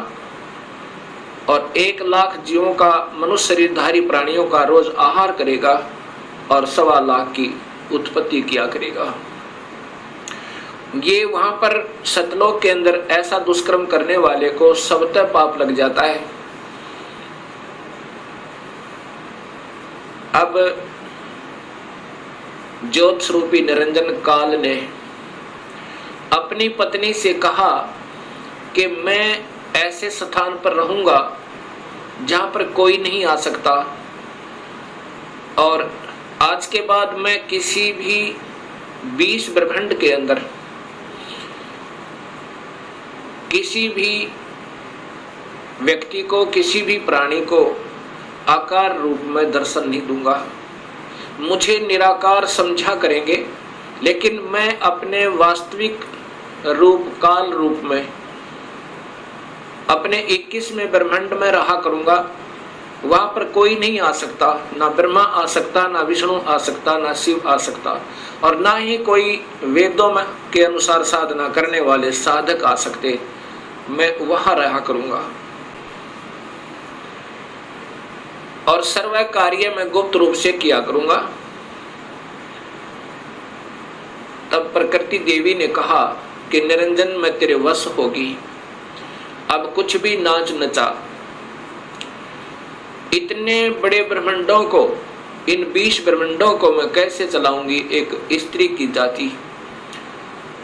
और 1 लाख जीवों का, मनुष्य शरीरधारी प्राणियों का रोज आहार करेगा, और 1.25 लाख की उत्पत्ति किया करेगा। ये वहां पर सतलोक के अंदर ऐसा दुष्कर्म करने वाले को स्वतः पाप लग जाता है। अब ज्योत स्वरूपी निरंजन काल ने अपनी पत्नी से कहा कि मैं ऐसे स्थान पर रहूंगा जहां पर कोई नहीं आ सकता, और आज के बाद मैं किसी भी 20 ब्रह्मांड के अंदर किसी भी व्यक्ति को, किसी भी प्राणी को आकार रूप में दर्शन नहीं दूंगा। मुझे निराकार समझा करेंगे, लेकिन मैं अपने वास्तविक रूप, काल रूप में अपने 21वें ब्रह्मांड में रहा करूंगा। वहां पर कोई नहीं आ सकता, ना ब्रह्मा आ सकता, ना विष्णु आ सकता, ना शिव आ सकता, और ना ही कोई वेदों में के अनुसार साधना करने वाले साधक आ सकते। मैं वहां रहा करूंगा। और सर्व कार्य मैं गुप्त रूप से किया करूंगा। तब प्रकृति देवी ने कहा कि निरंजन मैं तेरे वश होगी, अब कुछ भी नाच नचा। इतने बड़े ब्रह्मांडों को, इन 20 ब्रह्मांडों को मैं कैसे चलाऊंगी एक स्त्री की जाति,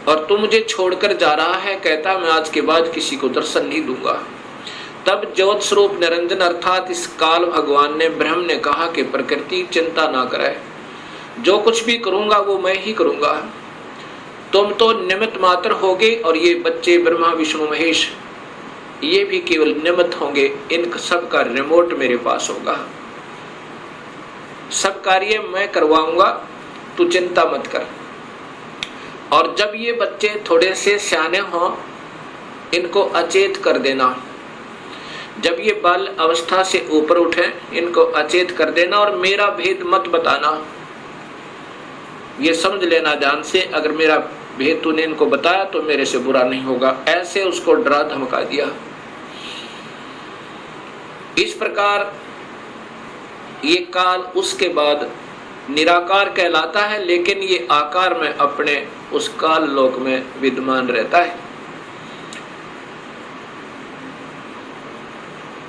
और तू मुझे छोड़कर जा रहा है, कहता मैं आज के बाद किसी को दर्शन नहीं दूंगा। तब ज्योत स्वरूप निरंजन अर्थात इस काल भगवान ने, ब्रह्म ने कहा कि प्रकृति चिंता ना करे, जो कुछ भी करूंगा वो मैं ही करूंगा, तुम तो निमित्त मात्र होगे और ये बच्चे ब्रह्मा विष्णु महेश ये भी केवल निमित्त होंगे, इन सब का रिमोट मेरे पास होगा, सब कार्य मैं करवाऊंगा, तू चिंता मत कर। और जब ये बच्चे थोड़े से सियाने हों इनको अचेत कर देना, जब ये बाल अवस्था से ऊपर उठे इनको अचेत कर देना और मेरा भेद मत बताना, ये समझ लेना ध्यान से, अगर मेरा भेद तूने इनको बताया तो मेरे से बुरा नहीं होगा, ऐसे उसको डरा धमका दिया। इस प्रकार ये काल उसके बाद निराकार कहलाता है, लेकिन ये आकार में अपने उस काल लोक में विद्यमान रहता है।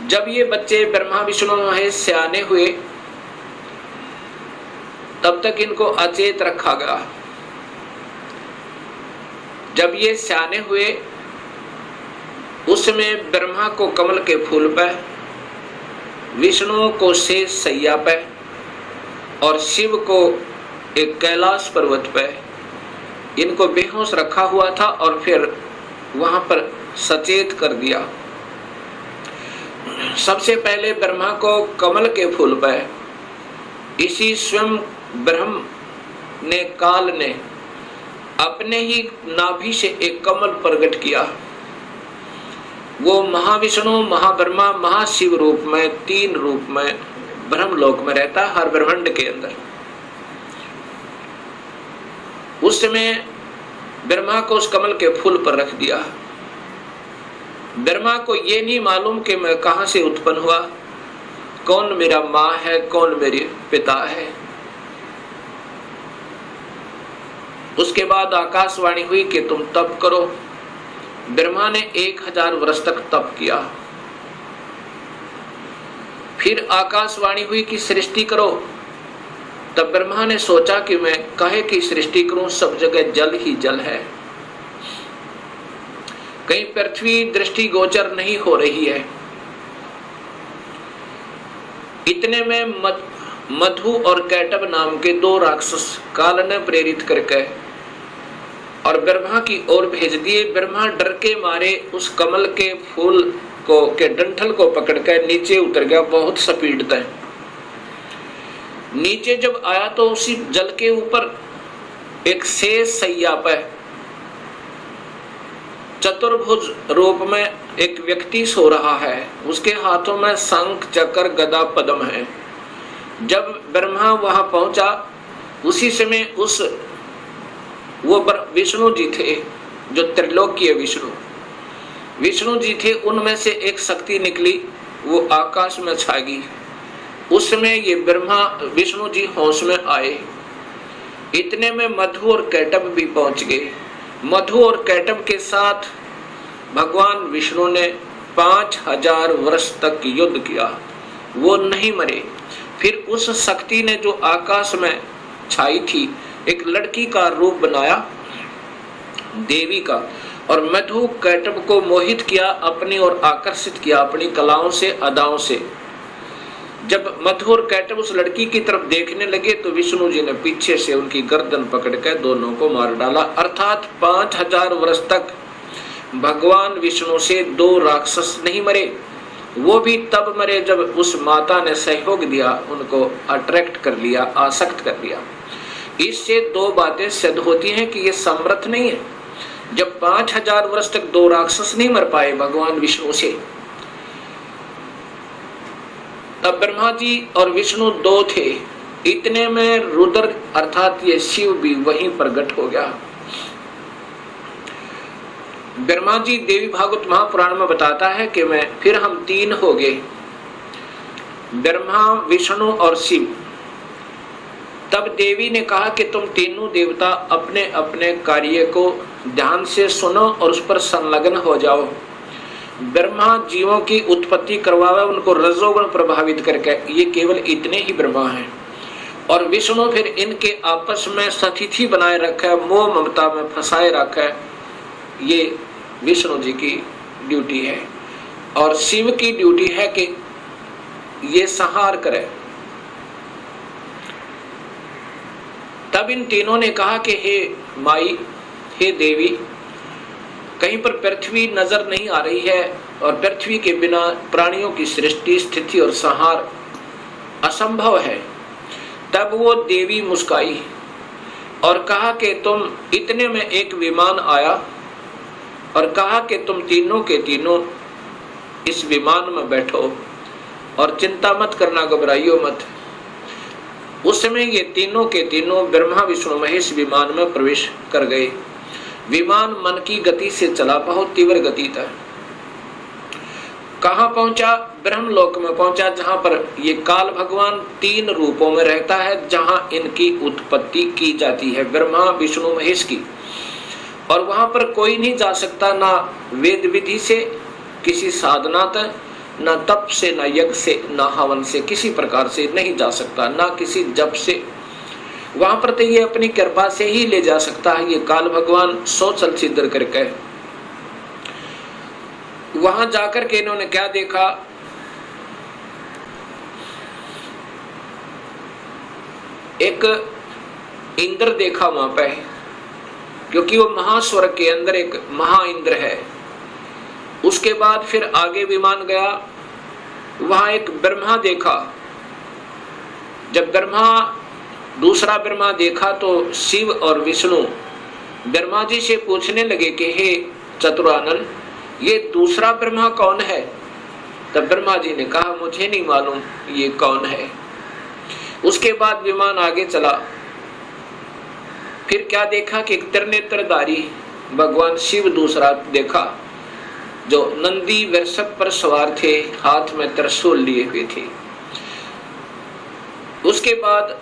जब ये बच्चे ब्रह्मा विष्णु महेश सियाने हुए तब तक इनको अचेत रखा गया। जब ये सियाने हुए उसमें ब्रह्मा को कमल के फूल पे, विष्णु को शेष सैया पे और शिव को एक कैलाश पर्वत पे इनको बेहोश रखा हुआ था और फिर वहां पर सचेत कर दिया। सबसे पहले ब्रह्मा को कमल के फूल पे इसी स्वयं ब्रह्म ने, काल ने अपने ही नाभि से एक कमल प्रकट किया। वो महाविष्णु, महाब्रह्मा, महाशिव रूप में, 3 रूप में ब्रह्मलोक में रहता हर ब्रह्मांड के अंदर। उस समय ब्रह्मा को उस कमल के फूल पर रख दिया। ब्रह्मा को ये नहीं मालूम कि मैं कहां से उत्पन्न हुआ, कौन मेरा माँ है, कौन मेरे पिता है। उसके बाद आकाशवाणी हुई कि तुम तप करो। ब्रह्मा ने 1000 वर्ष तक तप किया। फिर आकाशवाणी हुई कि सृष्टि करो। तब ब्रह्मा ने सोचा कि मैं काहे की सृष्टि करूं, सब जगह जल ही जल है, कहीं पृथ्वी दृष्टि गोचर नहीं हो रही है। इतने में मधु और कैटब नाम के 2 राक्षस काल ने प्रेरित करके और ब्रह्मा की ओर भेज दिए। ब्रह्मा डर के मारे उस कमल के फूल को के डंठल को पकड़कर नीचे उतर गया, बहुत स्पीड तक। नीचे जब आया तो उसी जल के ऊपर एक शेष सैया पर चतुर्भुज रूप में एक व्यक्ति सो रहा है। उसके हाथों में शंख, चक्र, गदा, पद्म है। जब ब्रह्मा वहां पहुंचा उसी समय उस वो विष्णु जी थे, जो त्रिलोकीय विष्णु जी थे, उनमें से एक शक्ति निकली, वो आकाश में छा गई। उस समय ये ब्रह्मा विष्णु जी होश में आए। इतने में मधु और कैटब भी पहुंच गए। मधु और कैटब के साथ भगवान विष्णु ने 5000 वर्ष तक युद्ध किया, वो नहीं मरे। फिर उस शक्ति ने जो आकाश में छाई थी एक लड़की का रूप बनाया, देवी का, और मधु कैटब को मोहित किया, अपनी ओर आकर्षित किया अपनी कलाओं से, अदाओं से। जब मधु और कैटब उस लड़की की तरफ देखने लगे तो विष्णु जी ने पीछे से उनकी गर्दन पकड़कर दोनों को मार डाला। अर्थात 5000 वर्ष तक भगवान विष्णु से 2 राक्षस नहीं मरे। वो भी तब मरे जब उस माता ने सहयोग दिया, उनको अट्रैक्ट कर लिया, आसक्त कर लिया। इससे 2 बातें सिद्ध होती हैं कि ये समर्थ नहीं है। जब 5000 वर्ष तक 2 राक्षस नहीं मर पाए भगवान विष्णु से, तब ब्रह्मा जी और विष्णु 2 थे। इतने में रुद्र अर्थात ये शिव भी वहीं प्रकट हो गया। ब्रह्मा जी देवी भागवत महापुराण में बताता है कि मैं फिर हम 3 हो गए। ब्रह्मा, विष्णु और शिव। तब देवी ने कहा कि तुम तीनों देवता अपने अपने कार्य को ध्यान से सुनो और उस पर संलग्न हो जाओ। ब्रह्मा जीवों की उत्पत्ति करवावे, उनको रजोगुण प्रभावित करके, ये केवल इतने ही ब्रह्मा हैं। और विष्णु फिर इनके आपस में सतिथि बनाए रखे, मोह ममता में फंसाए रखे, ये विष्णु जी की ड्यूटी है। और शिव की ड्यूटी है कि ये संहार करे। तब इन तीनों ने कहा कि हे माई, हे देवी, कहीं पर पृथ्वी नजर नहीं आ रही है और पृथ्वी के बिना प्राणियों की सृष्टि, स्थिति और संहार असंभव है। तब वो देवी मुस्काई और कहा कि तुम इतने में एक विमान आया और कहा कि तुम तीनों के तीनों इस विमान में बैठो और चिंता मत करना, घबराइयो मत। उस समय ये तीनों के तीनों ब्रह्मा, विष्णु, महेश विमान में प्रवेश कर गए। विमान मन की गति से चला, बहुत तीव्र गति था। कहां पहुंचा? ब्रह्मलोक में पहुंचा, जहां पर ये काल भगवान 3 रूपों में रहता है, जहां इनकी उत्पत्ति की जाती है, ब्रह्मा, विष्णु, महेश की। और वहां पर कोई नहीं जा सकता, ना वेद विधि से, किसी साधना तक, ना तप से, ना यज्ञ से, ना हवन से, किसी प्रकार से नहीं जा सकता, ना किसी जप से। वहां पर तो ये अपनी कृपा से ही ले जा सकता है, ये काल भगवान सोचल सिद्ध करके। वहां जाकर के इन्होंने क्या देखा? एक इंद्र देखा वहां पे, क्योंकि वो महास्वर्ग के अंदर एक महा इंद्र है। उसके बाद फिर आगे विमान गया, वहां एक ब्रह्मा देखा। जब दूसरा ब्रह्मा देखा तो शिव और विष्णु ब्रह्मा जी से पूछने लगे कि हे चतुरानन, ये दूसरा ब्रह्मा कौन है? तब ब्रह्मा जी ने कहा, मुझे नहीं मालूम ये कौन है। उसके बाद विमान आगे चला। फिर क्या देखा कि एक त्रिनेत्रधारी भगवान शिव दूसरा देखा, जो नंदी वृषभ पर सवार थे, हाथ में त्रिशूल लिए हुए थे। उसके बाद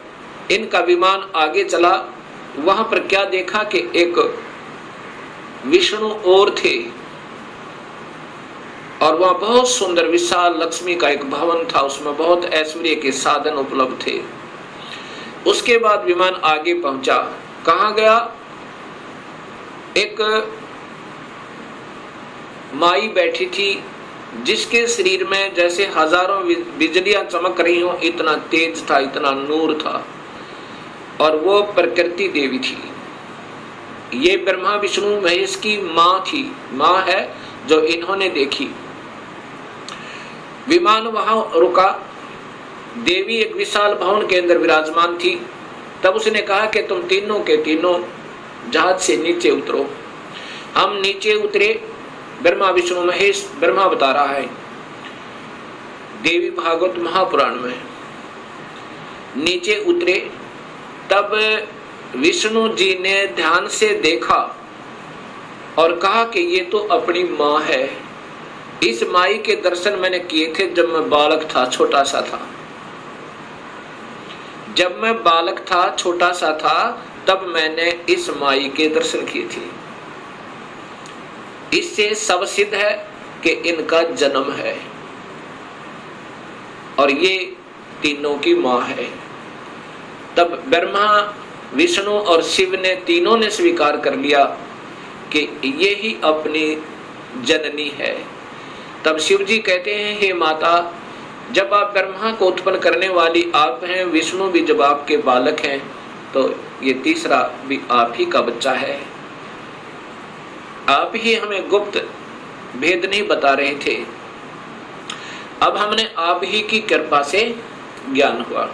इनका विमान आगे चला। वहां पर क्या देखा कि एक विष्णु और थे, और वहां बहुत सुंदर विशाल लक्ष्मी का एक भवन था, उसमें बहुत ऐश्वर्य के साधन उपलब्ध थे। उसके बाद विमान आगे पहुंचा। कहां गया? एक माई बैठी थी, जिसके शरीर में जैसे हजारों बिजलियां चमक रही हो, इतना तेज था, इतना नूर था, और वो प्रकृति देवी थी। ये ब्रह्मा, विष्णु, महेश की मां थी, मां है जो इन्होंने देखी। विमान वहां रुका। देवी एक विशाल भवन के अंदर विराजमान थी। तब उसने कहा कि तुम तीनों के तीनों जहाज से नीचे उतरो। हम नीचे उतरे। ब्रह्मा, विष्णु, महेश, ब्रह्मा बता रहा है देवी भागवत महापुराण में, नीचे उतरे। तब विष्णु जी ने ध्यान से देखा और कहा कि ये तो अपनी मां है। इस माई के दर्शन मैंने किए थे जब मैं बालक था, छोटा सा था। जब मैं बालक था, छोटा सा था, तब मैंने इस माई के दर्शन किए थे। इससे सब सिद्ध है कि इनका जन्म है और ये तीनों की मां है। तब ब्रह्मा, विष्णु और शिव ने तीनों ने स्वीकार कर लिया कि ये ही अपनी जननी है। तब शिव जी कहते हैं, हे माता, जब आप ब्रह्मा को उत्पन्न करने वाली आप हैं, विष्णु भी जब आपके बालक हैं, तो ये तीसरा भी आप ही का बच्चा है। आप ही हमें गुप्त भेद नहीं बता रहे थे, अब हमने आप ही की कृपा से ज्ञान हुआ।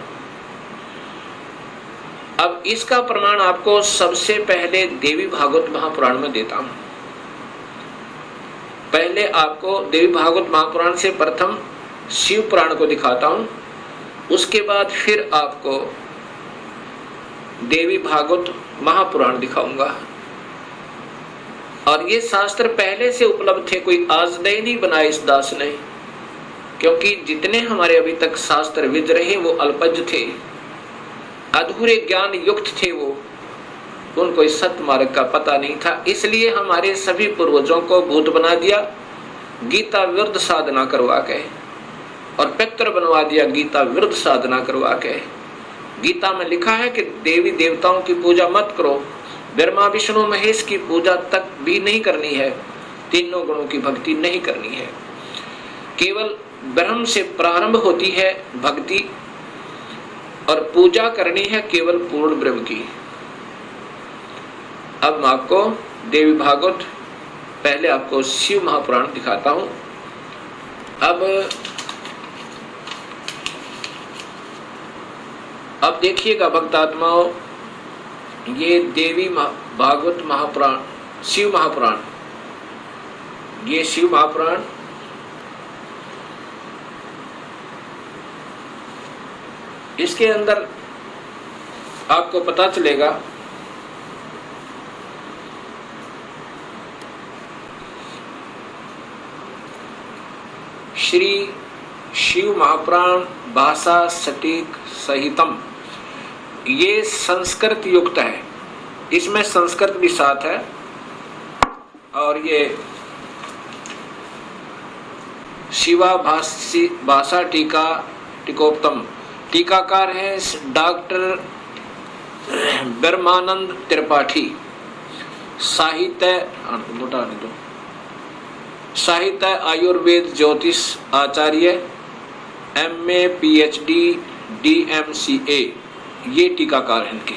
अब इसका प्रमाण आपको सबसे पहले देवी भागवत महापुराण में देता हूं। पहले आपको देवी भागवत महापुराण से प्रथम शिव पुराण को दिखाता हूं, उसके बाद फिर आपको देवी भागवत महापुराण दिखाऊंगा। और ये शास्त्र पहले से उपलब्ध थे, कोई आज नहीं बनाए इस दास ने। क्योंकि जितने हमारे अभी तक शास्त्र विद रहे वो अल्पज थे, अधूरे ज्ञान युक्त थे, वो उनको इस सत्य मार्ग का पता नहीं था। इसलिए हमारे सभी पूर्वजों को भूत बना दिया गीता विरुद्ध साधना करवा के, और पितर बनवा दिया गीता विरुद्ध साधना करवा के। गीता में लिखा है कि देवी देवताओं की पूजा मत करो, ब्रह्मा विष्णु महेश की पूजा तक भी नहीं करनी है, तीनों गुणों की भक्ति नहीं करनी है। केवल ब्रह्म से प्रारंभ होती है भक्ति, और पूजा करनी है केवल पूर्ण ब्रह्म की। अब मैं आपको देवी भागवत, पहले आपको शिव महापुराण दिखाता हूं। अब देखिएगा भक्तात्माओं, ये देवी भागवत महापुराण, शिव महापुराण, ये शिव महापुराण इसके अंदर आपको पता चलेगा श्री शिव महापुराण भाषा सटीक सहितम, ये संस्कृत युक्त है, इसमें संस्कृत भी साथ है। और ये शिवा भाषा टीका टीकोत्तम, टीकाकार है डॉक्टर ब्रह्मानंद त्रिपाठी, साहित्य आयुर्वेद ज्योतिष आचार्य, MA PhD DMCA, ये टीकाकार हैं इनके।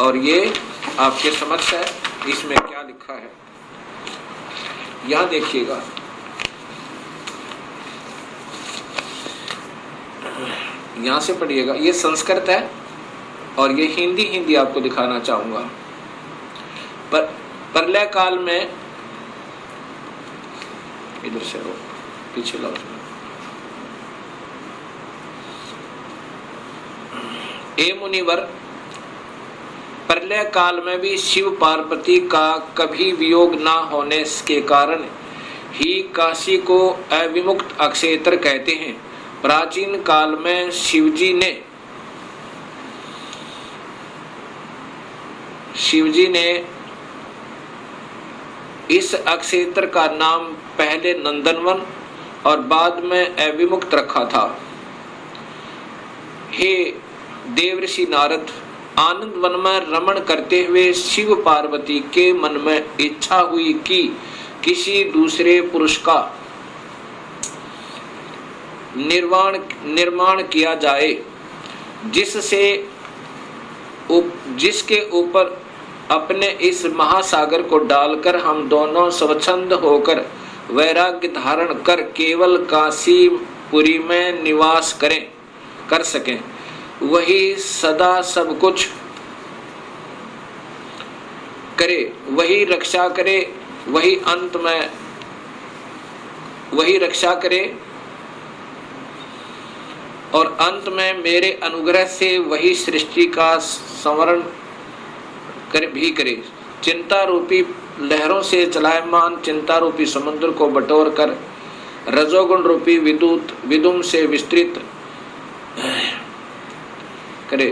और ये आपके समक्ष है, इसमें क्या लिखा है यहां देखिएगा। यहां से पढ़िएगा, ये संस्कृत है और ये हिंदी आपको दिखाना चाहूंगा। प्रलय काल में, इधर से रो पीछे लाओ, ए मुनिवर, प्रलय काल में भी शिव पार्वती का कभी वियोग न होने के कारण ही काशी को अविमुक्त अक्षेत्र कहते हैं। प्राचीन काल में शिवजी ने इस अक्षेत्र का नाम पहले नंदनवन और बाद में अविमुक्त रखा था। हे देवर्षि नारद, आनंद वन में रमण करते हुए शिव पार्वती के मन में इच्छा हुई कि किसी दूसरे पुरुष का निर्माण किया जाए, जिसके ऊपर अपने इस महासागर को डालकर हम दोनों स्वच्छंद होकर वैराग्य धारण कर केवल काशीपुरी में निवास कर सकें। वही सदा सब कुछ करे, वही रक्षा करे, वही अंत में वही रक्षा करे और अंत में मेरे अनुग्रह से वही सृष्टि का संवरण भी करे। चिंता रूपी लहरों से चलायमान चिंता रूपी समुद्र को बटोर कर रजोगुण रूपी विदुम से विस्तृत करे।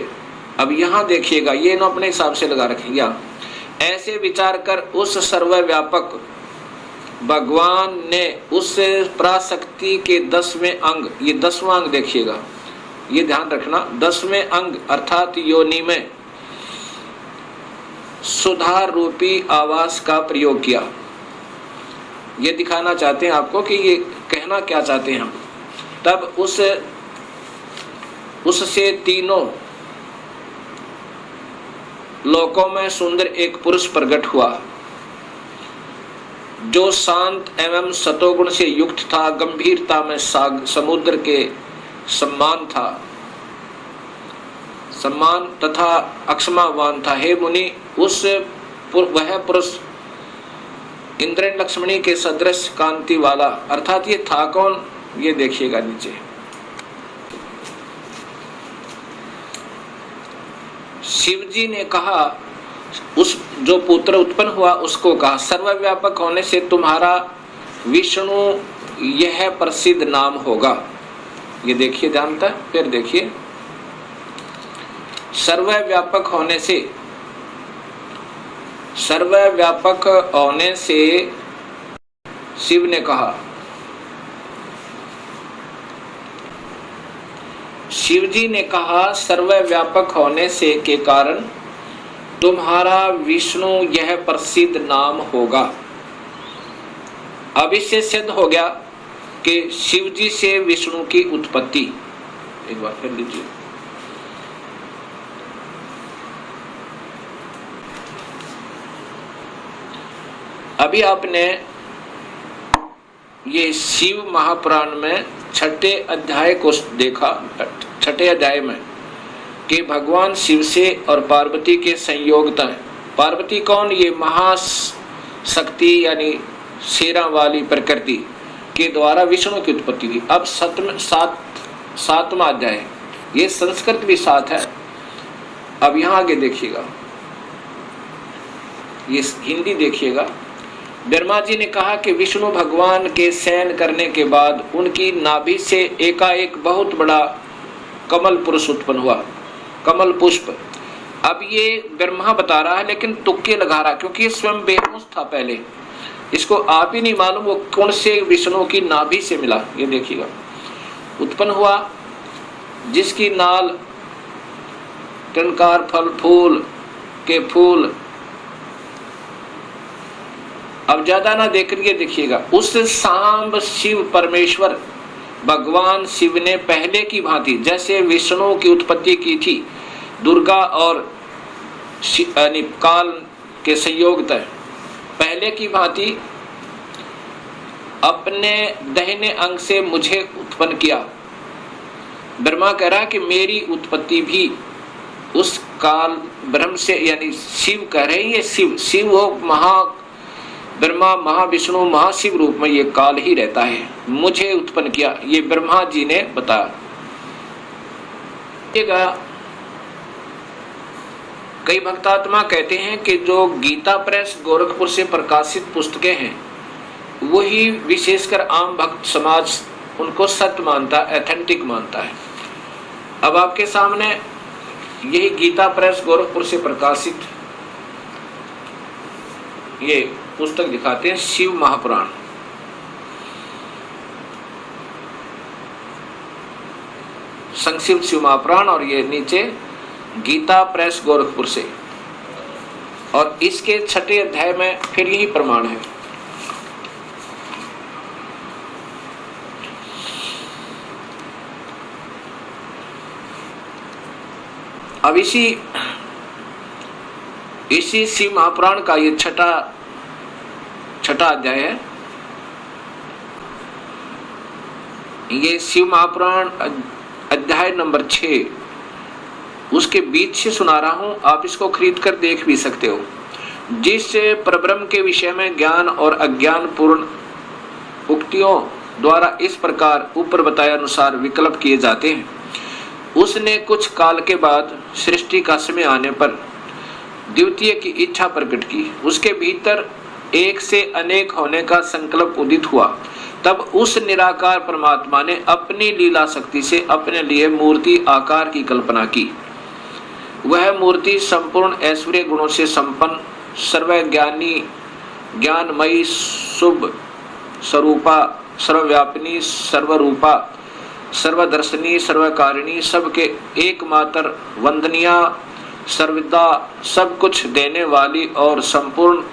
अब यहाँ देखिएगा, ये ना अपने हिसाब से लगा रखेंगे। ऐसे विचार कर उस सर्वव्यापक भगवान ने उस पराशक्ति के 10वें अंग, ये 10वां अंग देखिएगा, ये ध्यान रखना, 10वें अंग अर्थात योनि में सुधार रूपी आवास का प्रयोग किया। ये दिखाना चाहते हैं आपको कि ये कहना क्या चाहते हैं हम। तब उससे तीनों लोकों में सुंदर एक पुरुष प्रकट हुआ, जो शांत एवं सतोगुण से युक्त था, गंभीरता में समुद्र के सम्मान तथा अक्षमावान था। हे मुनि, वह पुरुष इंद्र लक्ष्मणी के सदृश कांति वाला, अर्थात ये था कौन, ये देखिएगा नीचे। शिवजी ने कहा, उस जो पुत्र उत्पन्न हुआ उसको कहा, सर्वव्यापक होने से तुम्हारा विष्णु यह प्रसिद्ध नाम होगा। ये देखिए ध्यान तक, फिर देखिए, सर्वव्यापक होने से, सर्वव्यापक होने से शिव ने कहा, शिव जी ने कहा सर्वव्यापक होने से के कारण तुम्हारा विष्णु यह प्रसिद्ध नाम होगा। अब इससे सिद्ध हो गया कि शिव जी से विष्णु की उत्पत्ति। एक बार फिर लीजिए, अभी आपने ये शिव महापुराण में छठे अध्याय को देखा, छठे अध्याय में कि भगवान शिव से और पार्वती के संयोगता है। पार्वती कौन? ये महाशक्ति यानी शेरा वाली प्रकृति के द्वारा विष्णु की उत्पत्ति हुई। अब सातवां अध्याय, ये संस्कृत भी साथ है। अब यहाँ आगे देखिएगा, ये हिंदी देखिएगा। ब्रह्मा जी ने कहा कि विष्णु भगवान के शयन करने के बाद उनकी नाभि से एकाएक बहुत बड़ा कमल पुरुष उत्पन्न हुआ, कमल पुष्प। अब ये ब्रह्मा बता रहा है लेकिन तुक्के लगा रहा, क्योंकि स्वयं बेहोश था पहले, इसको आप ही नहीं मालूम वो कौन से विष्णु की नाभि से मिला। ये देखिएगा, उत्पन्न हुआ जिसकी नाल टनकार फल फूल के फूल। अब ज्यादा ना देख के देखिएगा, उस सांब शिव परमेश्वर भगवान शिव ने पहले की भांति जैसे विष्णु की उत्पत्ति की थी, दुर्गा और काल के संयोग तय, पहले की भांति अपने दाहिने अंग से मुझे उत्पन्न किया। ब्रह्मा कह रहा कि मेरी उत्पत्ति भी उस काल ब्रह्म से, यानी शिव कह रहे हैं, ये शिव हो, महा ब्रह्मा महाविष्णु महाशिव रूप में ये काल ही रहता है, मुझे उत्पन्न किया, ये ब्रह्मा जी ने बताया। कई भक्तात्मा कहते हैं कि जो गीता प्रेस गोरखपुर से प्रकाशित पुस्तकें हैं वही विशेषकर आम भक्त समाज उनको सत्य मानता, एथेंटिक मानता है। अब आपके सामने यही गीता प्रेस गोरखपुर से प्रकाशित ये पुस्तक दिखाते हैं, शिव महापुराण। संक्षिप्त शिव महापुराण, और ये नीचे गीता प्रेस गोरखपुर से, और इसके छठे अध्याय में फिर यही प्रमाण है। अब इसी शिव महापुराण का ये छठा अध्याय है। ये शिव महापुराण अध्याय नंबर 6, उसके बीच से सुना रहा हूं, आप इसको खरीद कर देख भी सकते हो। जिस परब्रह्म के विषय में ज्ञान और अज्ञान पूर्ण उक्तियों द्वारा इस प्रकार ऊपर बताए अनुसार विकल्प किए जाते हैं, उसने कुछ काल के बाद सृष्टि का समय आने पर द्वितीय की इच्छा प्रकट की। उसके भीतर एक से अनेक होने का संकल्प उदित हुआ। तब उस निराकार परमात्मा ने अपनी लीला शक्ति से अपने लिए मूर्ति आकार की कल्पना की। वह मूर्ति संपूर्ण ऐश्वर्य गुणों से संपन्न, सर्वज्ञानी, ज्ञानमयी, शुभ स्वरूपा, सर्वव्यापिनी, सर्वरूपा, सर्वदर्शनी, सर्वकारिणी, सबके एकमात्र वंदनिया, सर्वदा सब कुछ देने वाली और संपूर्ण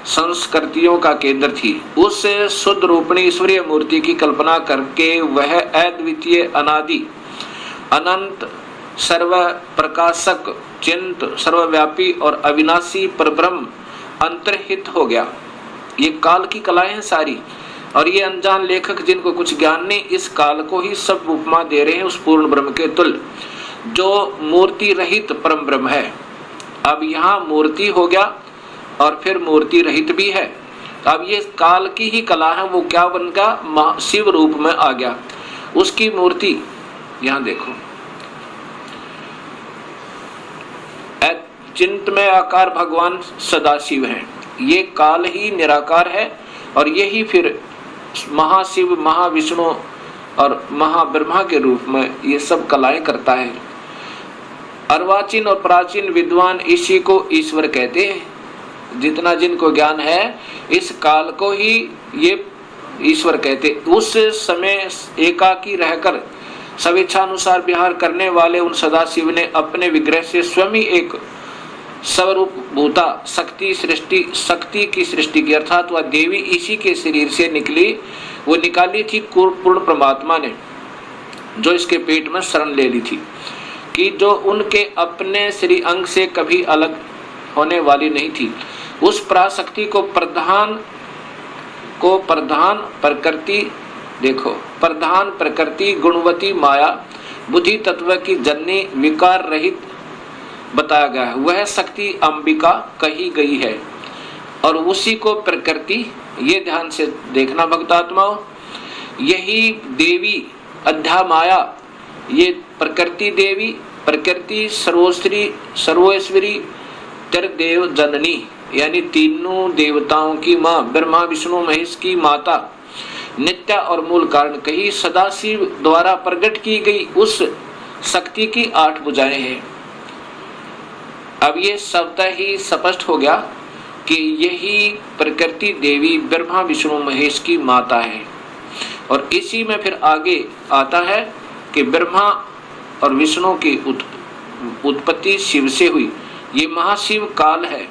संस्कृतियों का केंद्र थी। उस शुद्ध रूपणी ईश्वरीय मूर्ति की कल्पना करके वह अद्वितीय, अनादि, अनंत, सर्व प्रकाशक, चिंत, सर्वव्यापी और अविनाशी परब्रह्म अंतर्हित हो गया। ये काल की कलाएं हैं सारी, और ये अनजान लेखक जिनको कुछ ज्ञान नहीं, इस काल को ही सब उपमा दे रहे हैं उस पूर्ण ब्रह्म के तुल्य, जो मूर्ति रहित परम ब्रह्म है। अब यहाँ मूर्ति हो गया और फिर मूर्ति रहित भी है। अब ये काल की ही कला है, वो क्या बन गया? शिव रूप में आ गया। उसकी मूर्ति यहाँ देखो, चिंतमय आकार भगवान सदाशिव हैं। ये काल ही निराकार है और यही फिर महाशिव, महाविष्णु और महाब्रह्मा के रूप में ये सब कलाएं करता है। अर्वाचीन और प्राचीन विद्वान इसी को ईश्वर कहते हैं। जितना जिनको ज्ञान है इस काल को ही ये ईश्वर कहते। उस समय एकाकी रहकर स्वेच्छानुसार विहार करने वाले उन सदाशिव ने अपने विग्रह से स्वयं ही एक स्वरूप भूता शक्ति की सृष्टि की, अर्थात वह देवी इसी के शरीर से निकली, वो निकाली थी पूर्ण परमात्मा ने, जो इसके पेट में शरण ले ली थी, कि जो उनके अपने श्री अंग से कभी अलग होने वाली नहीं थी। उस पराशक्ति को प्रधान प्रकृति, देखो प्रधान प्रकृति गुणवती माया बुद्धि तत्व की जननी विकार रहित बताया गया है। वह शक्ति अंबिका कही गई है और उसी को प्रकृति, ये ध्यान से देखना भक्तात्माओं, यही देवी अध्या माया, ये प्रकृति देवी, प्रकृति सर्वोश्वरी त्रिदेव जननी, यानी तीनों देवताओं की माँ, ब्रह्मा विष्णु महेश की माता, नित्य और मूल कारण कही सदाशिव द्वारा प्रकट की गई उस शक्ति की 8 भुजाएं हैं। अब ये स्वतः ही स्पष्ट हो गया कि यही प्रकृति देवी ब्रह्मा विष्णु महेश की माता है। और इसी में फिर आगे आता है कि ब्रह्मा और विष्णु की उत्पत्ति शिव से हुई। ये महाशिव काल है